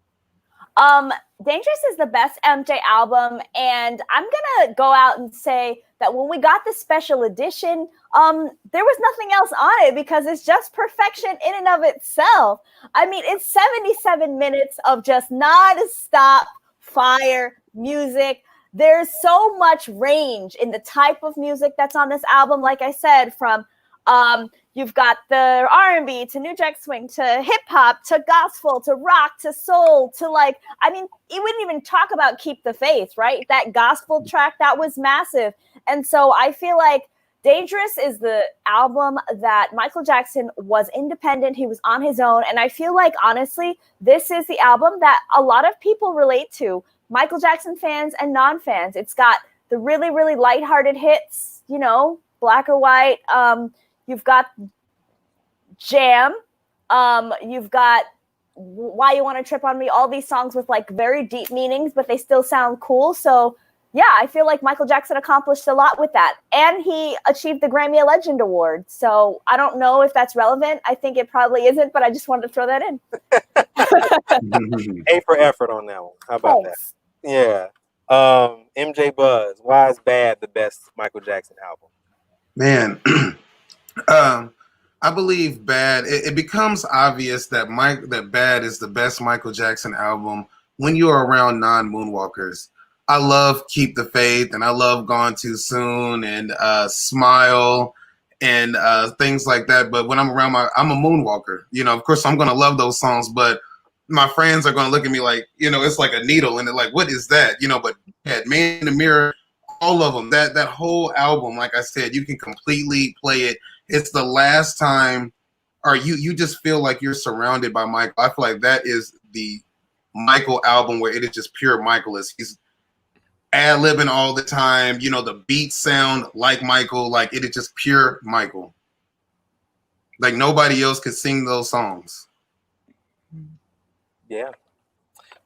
Dangerous is the best MJ album, and I'm gonna go out and say that when we got the special edition, there was nothing else on it because it's just perfection in and of itself. I mean, it's 77 minutes of just non-stop fire music. There's so much range in the type of music that's on this album. Like I said, from you've got the R&B to New Jack Swing to hip hop to gospel to rock to soul to you wouldn't even talk about Keep the Faith, right? That gospel track, that was massive. And so I feel like Dangerous is the album that Michael Jackson was independent. He was on his own. And I feel like, honestly, this is the album that a lot of people relate to, Michael Jackson fans and non-fans. It's got the really, really lighthearted hits, you know, Black or White. You've got Jam. You've got Why You Want to Trip on Me. All these songs with like very deep meanings, but they still sound cool. So yeah, I feel like Michael Jackson accomplished a lot with that. And he achieved the Grammy Legend Award. So I don't know if that's relevant. I think it probably isn't, but I just wanted to throw that in. A for effort on that one. How about Thanks. that? Yeah. MJ Buzz. Why is Bad the best Michael Jackson album? Man, I believe Bad. It becomes obvious that that Bad is the best Michael Jackson album when you are around non-Moonwalkers. I love Keep the Faith, and I love Gone Too Soon, and Smile, and things like that. But when I'm around I'm a Moonwalker. You know, of course, I'm gonna love those songs, but my friends are gonna look at me like, you know, it's like a needle, and they're like, "What is that?" You know, but Man in the Mirror. All of them, that whole album, like I said, you can completely play it. It's the last time, or you just feel like you're surrounded by Michael. I feel like that is the Michael album where it is just pure Michael. He's ad-libbing all the time. You know, the beats sound like Michael. Like it is just pure Michael. Like nobody else could sing those songs. Yeah.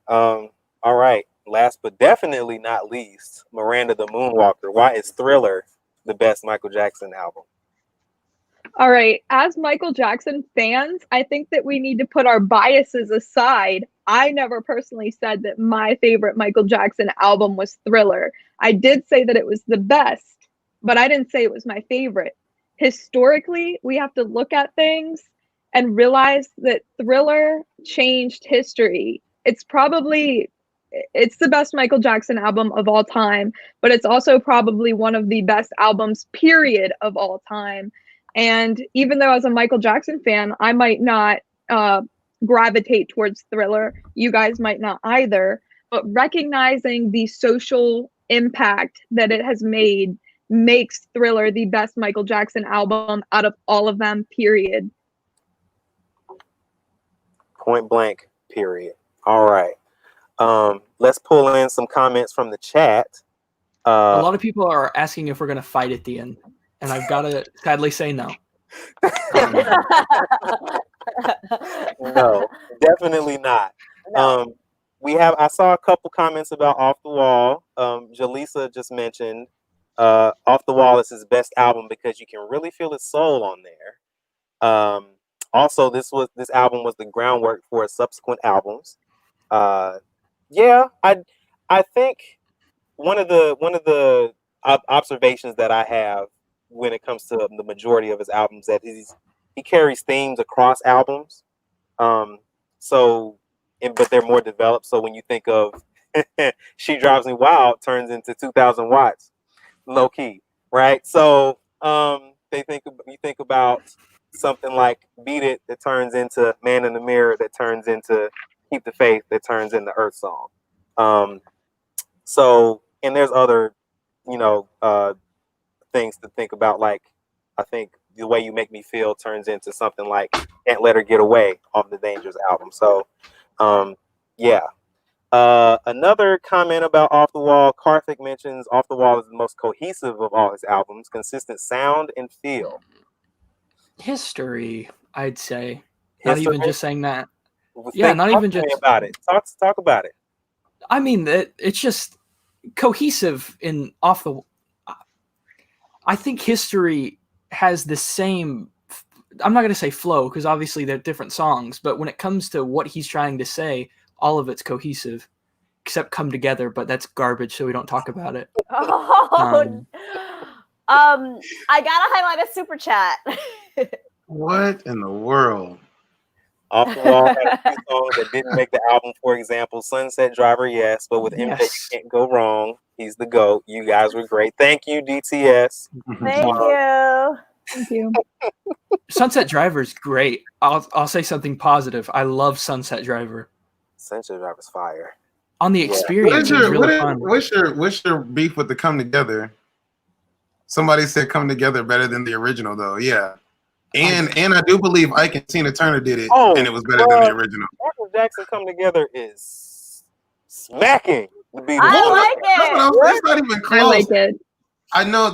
All right. Last but definitely not least, Miranda the Moonwalker. Why is Thriller the best Michael Jackson album? All right. As Michael Jackson fans, I think that we need to put our biases aside. I never personally said that my favorite Michael Jackson album was Thriller. I did say that it was the best, but I didn't say it was my favorite. Historically, we have to look at things and realize that Thriller changed history. It's the best Michael Jackson album of all time, but it's also probably one of the best albums, period, of all time. And even though as a Michael Jackson fan, I might not gravitate towards Thriller, you guys might not either, but recognizing the social impact that it has made makes Thriller the best Michael Jackson album out of all of them, period. Point blank, period. All right. Let's pull in some comments from the chat. A lot of people are asking if we're going to fight at the end, and I've got to sadly say no. No, definitely not. No. I saw a couple comments about Off the Wall. Jaleesa just mentioned Off the Wall is his best album because you can really feel his soul on there. Also, this album was the groundwork for his subsequent albums. Yeah, I think one of the observations that I have when it comes to the majority of his albums that he carries themes across albums. But they're more developed. So when you think of She Drives Me Wild turns into 2000 Watts, low key, right? So you think about something like Beat It that turns into Man in the Mirror, that turns into Keep the Faith, that turns into Earth Song. And there's other, things to think about. Like, I think The Way You Make Me Feel turns into something like Can't Let Her Get Away off the Dangerous album. So, yeah. Another comment about Off the Wall, Karthik mentions Off the Wall is the most cohesive of all his albums, consistent sound and feel. History, I'd say. Not even just saying that. Talk about it. Talk about it. I mean, it's just cohesive in Off the. I think History has the same. I'm not going to say flow because obviously they're different songs, but when it comes to what he's trying to say, all of it's cohesive, except Come Together. But that's garbage, so we don't talk about it. I gotta highlight a super chat. What in the world? Off the Wall had a few songs that didn't make the album. For example, Sunset Driver, yes, but with MJ, you can't go wrong. He's the GOAT. You guys were great. Thank you, DTS. Thank you. Thank you. Sunset Driver's great. I'll say something positive. I love Sunset Driver. Sunset Driver's fire. On the experience, fun. What's your beef with the Come Together? Somebody said Come Together better than the original, though. Yeah. And I do believe Ike and Tina Turner did it, and it was better than the original. Michael Jackson Come Together is smacking the Beatles. I like it. That's not even close. I like it. I know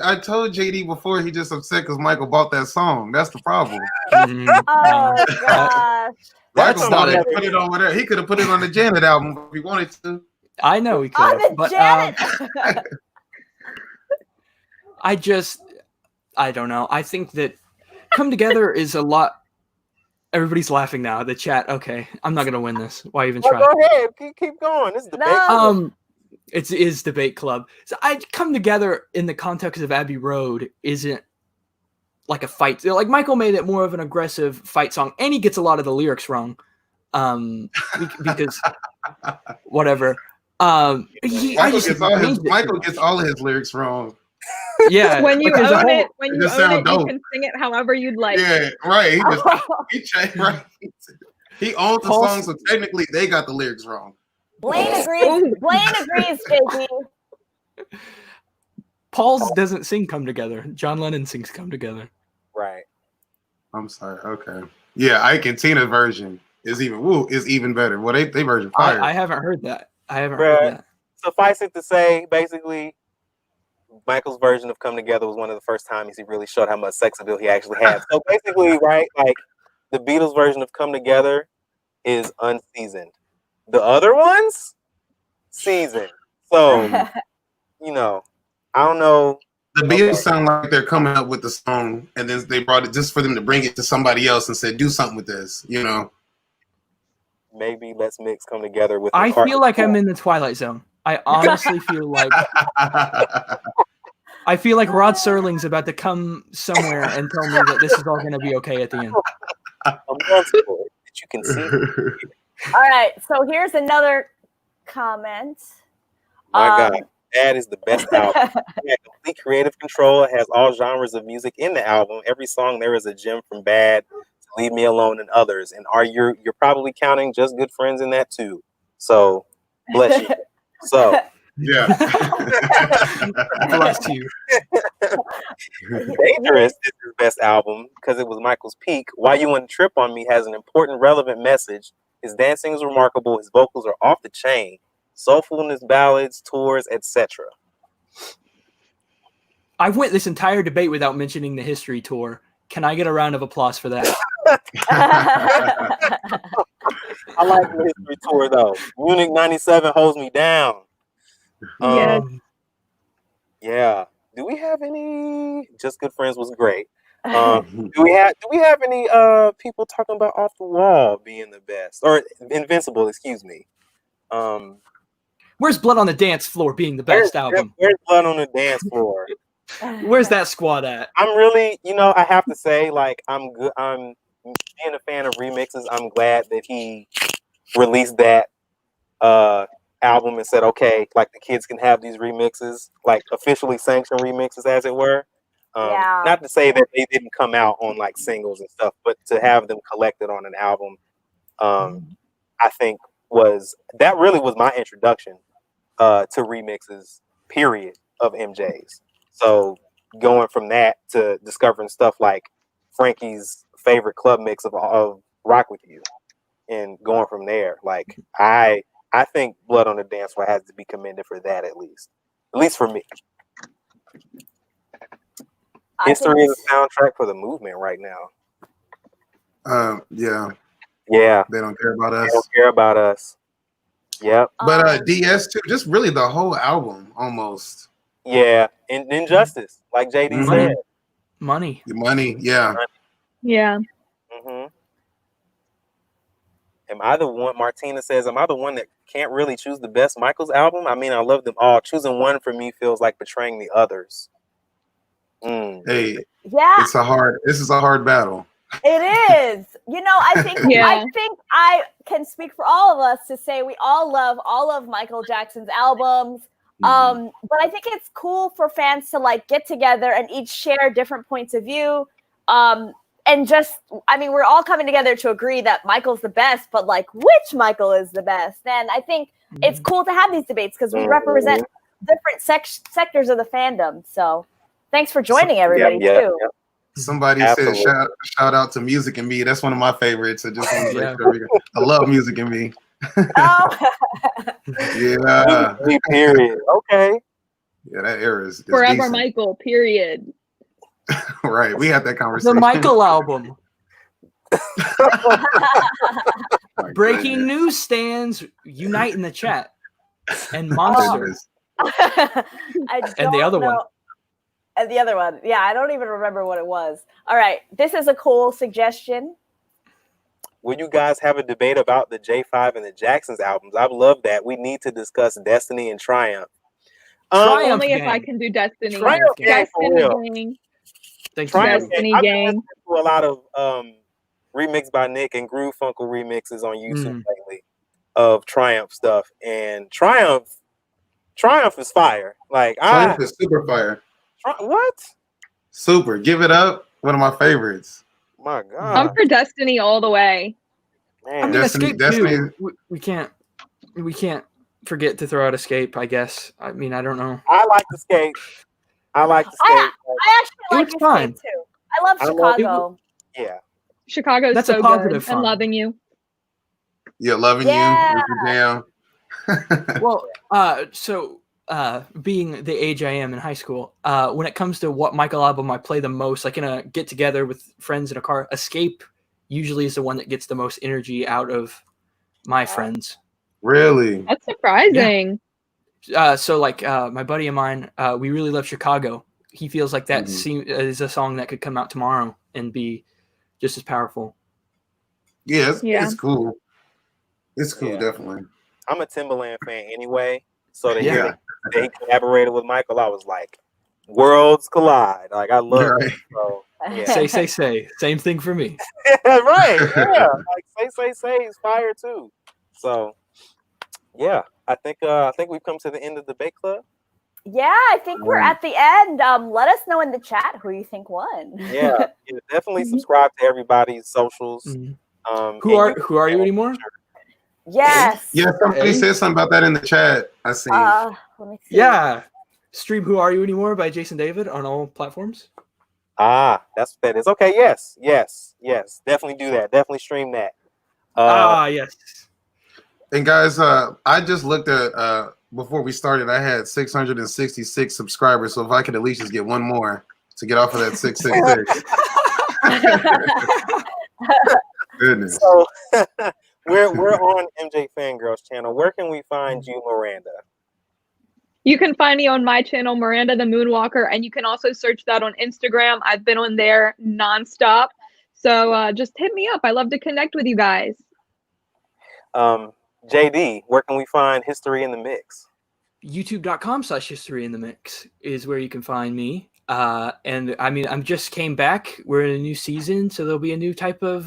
I told JD before, he just upset because Michael bought that song. That's the problem. Oh gosh. That's not it. Put it over there. He could have put it on the Janet album if he wanted to. I know he could have, but I don't know. I think that Come Together is a lot. Everybody's laughing now at the chat. Okay, I'm not gonna win this. Why even try? Go ahead, keep going. This is debate. No. It is debate club. So I Come Together in the context of Abbey Road isn't like a fight. Like Michael made it more of an aggressive fight song, and he gets a lot of the lyrics wrong. Because whatever. Michael gets all of his lyrics wrong. Yeah, when you own it, you dope. can sing it however you'd like. Yeah, right. He owns the song, so technically they got the lyrics wrong. Blaine agrees, JP. Paul's doesn't sing Come Together. John Lennon sings Come Together. Right. I'm sorry. Okay. Yeah, Ike and Tina's version is even better. Well, they version fire. I haven't heard that. Heard that. Suffice it to say, basically, Michael's version of Come Together was one of the first times he really showed how much sex appeal he actually had. So basically, right, like the Beatles version of Come Together is unseasoned. The other ones, seasoned. So, I don't know. The Beatles sound like they're coming up with the song, and then they brought it just for them to bring it to somebody else and said, "Do something with this," maybe Let's Mix come together with. I feel like I'm in the Twilight Zone. I honestly feel like Rod Serling's about to come somewhere and tell me that this is all going to be okay at the end. A monster that you can see. All right, so here's another comment. My God, that is the best album. It has complete creative control. It has all genres of music in the album. Every song there is a gem from Bad to Leave Me Alone and others. And you're probably counting Just Good Friends in that too. So bless you. So Yeah. Bless you. Dangerous is his best album because it was Michael's peak. Why You Wouldn't Trip on Me has an important, relevant message. His dancing is remarkable. His vocals are off the chain. Soulful in his ballads, tours, etc. I went this entire debate without mentioning the history tour. Can I get a round of applause for that? I like the history tour though. Munich '97 holds me down. Yes. Yeah. Do we have any? Just Good Friends was great. Do we have any people talking about Off the Wall being the best or Invincible? Excuse me. Where's Blood on the Dance Floor being the best album? Where's Blood on the Dance Floor? Where's that squad at? I'm really, I have to say, like, I'm good. I'm being a fan of remixes. I'm glad that he released that album and said, okay, like the kids can have these remixes, like officially sanctioned remixes, as it were. Not to say that they didn't come out on like singles and stuff, but to have them collected on an album, I think that really was my introduction to remixes, period, of MJ's. So going from that to discovering stuff like Frankie's favorite club mix of Rock With You, and going from there, like I think Blood on the Dance Floor has to be commended for that, at least for me. History is a soundtrack for the movement right now. Yeah. Yeah. They don't care about us. They don't care about us. Yep. But DS too, just really the whole album almost. Yeah. And Injustice, like JD said. Money. Yeah. Yeah. Mm-hmm. Martina says, am I the one that can't really choose the best Michael's album? I mean, I love them all. Choosing one for me feels like betraying the others. Hey, yeah, this is a hard battle. It is. I think I think I can speak for all of us to say we all love all of Michael Jackson's albums. But I think it's cool for fans to like get together and each share different points of view. And just, we're all coming together to agree that Michael's the best, but like which Michael is the best? And I think it's cool to have these debates because we represent different sectors of the fandom. So thanks for joining everybody too. Yeah. Somebody said shout out to Music and Me. That's one of my favorites. I just want to make sure I love Music and Me. Oh. Yeah. Period. Okay. Yeah, that era is Forever decent. Michael, period. Right. We had that conversation. The Michael album. Breaking news stands unite in the chat. And Monster. And the other one. And the other one. Yeah, I don't even remember what it was. All right. This is a cool suggestion. Will you guys have a debate about the J5 and the Jacksons albums? I've loved that. We need to discuss Destiny and Triumph. Only if I can do Destiny. Triumph Destiny gang. Destiny gang. I've listened to a lot of remix by Nick and Groove Funkle remixes on YouTube lately of Triumph stuff. And Triumph is fire. Like Triumph is super fire. What? Super. Give It Up. One of my favorites. My God. I'm for Destiny all the way. Man. I mean, Destiny. We can't forget to throw out Escape, I guess. I mean, I don't know. I like Escape. I actually like Escape too. I love Chicago. Yeah. Chicago's That's so a positive good. And Loving You. Yeah, Loving You. Jam. Well, being the age I am in high school, when it comes to what Michael album I play the most, like in a get together with friends in a car, Escape usually is the one that gets the most energy out of my friends. Really? That's surprising. Yeah. My buddy of mine, we really love Chicago. He feels like that is a song that could come out tomorrow and be just as powerful. Yeah, it's cool. It's cool, Yeah. definitely. I'm a Timbaland fan anyway, so to Yeah. hear that he collaborated with Michael, I was like, worlds collide. Like I love Right. it. So yeah, Say. Same thing for me. right, yeah. Like say is fire too. So yeah, I think we've come to the end of the debate club. Yeah, I think we're at the end. Let us know in the chat who you think won. Yeah, definitely subscribe to everybody's socials. Mhm. Who are you anymore? Yes. Yeah, somebody Hey? said something about that in the chat. I see. Let me see. Yeah. Stream Who Are You Anymore by Jason David on all platforms. Ah, that's that is okay. Yes. Definitely do that. Definitely stream that. Yes. And guys, I just looked at before we started, I had 666 subscribers. So if I could at least just get one more to get off of that 666. Goodness. So we're on MJ Fangirl's channel. Where can we find you, Miranda? You can find me on my channel, Miranda the Moonwalker, and you can also search that on Instagram. I've been on there nonstop. So just hit me up. I love to connect with you guys. JD, where can we find History in the Mix? YouTube.com/History in the Mix is where you can find me. And I mean, I'm just came back. We're in a new season, so there'll be a new type of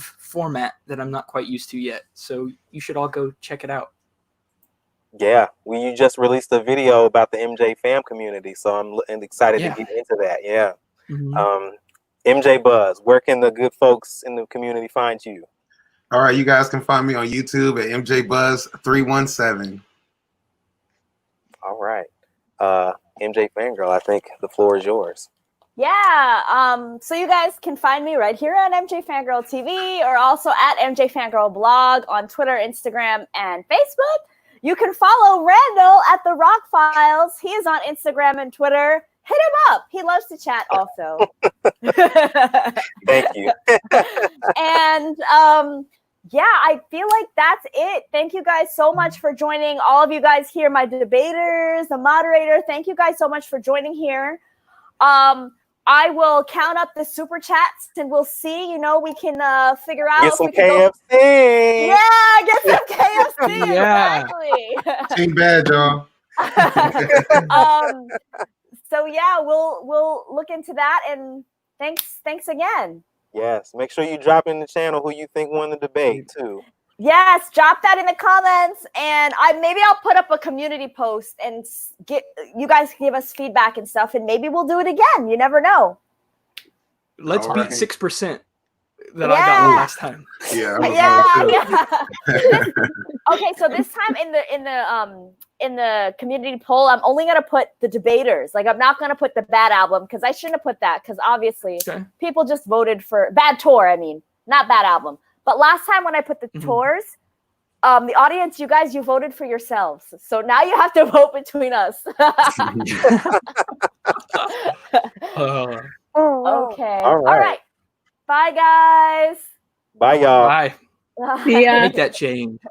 format that I'm not quite used to yet. So you should all go check it out. Yeah, you just released a video about the MJ fam community, so I'm excited to get into that. Yeah. Mm-hmm. MJ Buzz, where can the good folks in the community find you? All right, you guys can find me on YouTube at MJ Buzz 317. All right. MJ Fangirl, I think the floor is yours. Yeah. So you guys can find me right here on MJ Fangirl TV or also at MJ Fangirl blog on Twitter, Instagram, and Facebook. You can follow Randall at the Rock Files. He is on Instagram and Twitter. Hit him up. He loves to chat also. Thank you. And yeah, I feel like that's it. Thank you guys so much for joining. All of you guys here, my debaters, the moderator, thank you guys so much for joining here. I will count up the super chats and we'll see, we can figure out. Get some if we KFC. Yeah, get some KFC. Yeah. Exactly. Ain't bad, y'all. So yeah, we'll look into that, and thanks again. Yes, make sure you drop in the channel who you think won the debate too. Yes, drop that in the comments, and maybe I'll put up a community post and get you guys give us feedback and stuff, and maybe we'll do it again. You never know. Let's All beat right. 6% that I got last time. Yeah. Okay, so this time in the community poll, I'm only gonna put the debaters. Like, I'm not gonna put the bad album because I shouldn't have put that because obviously people just voted for bad tour. I mean, not bad album. But last time when I put the tours, the audience, you guys, you voted for yourselves. So now you have to vote between us. Okay. All right. Bye, guys. Bye, y'all. Bye. See ya. Make that change.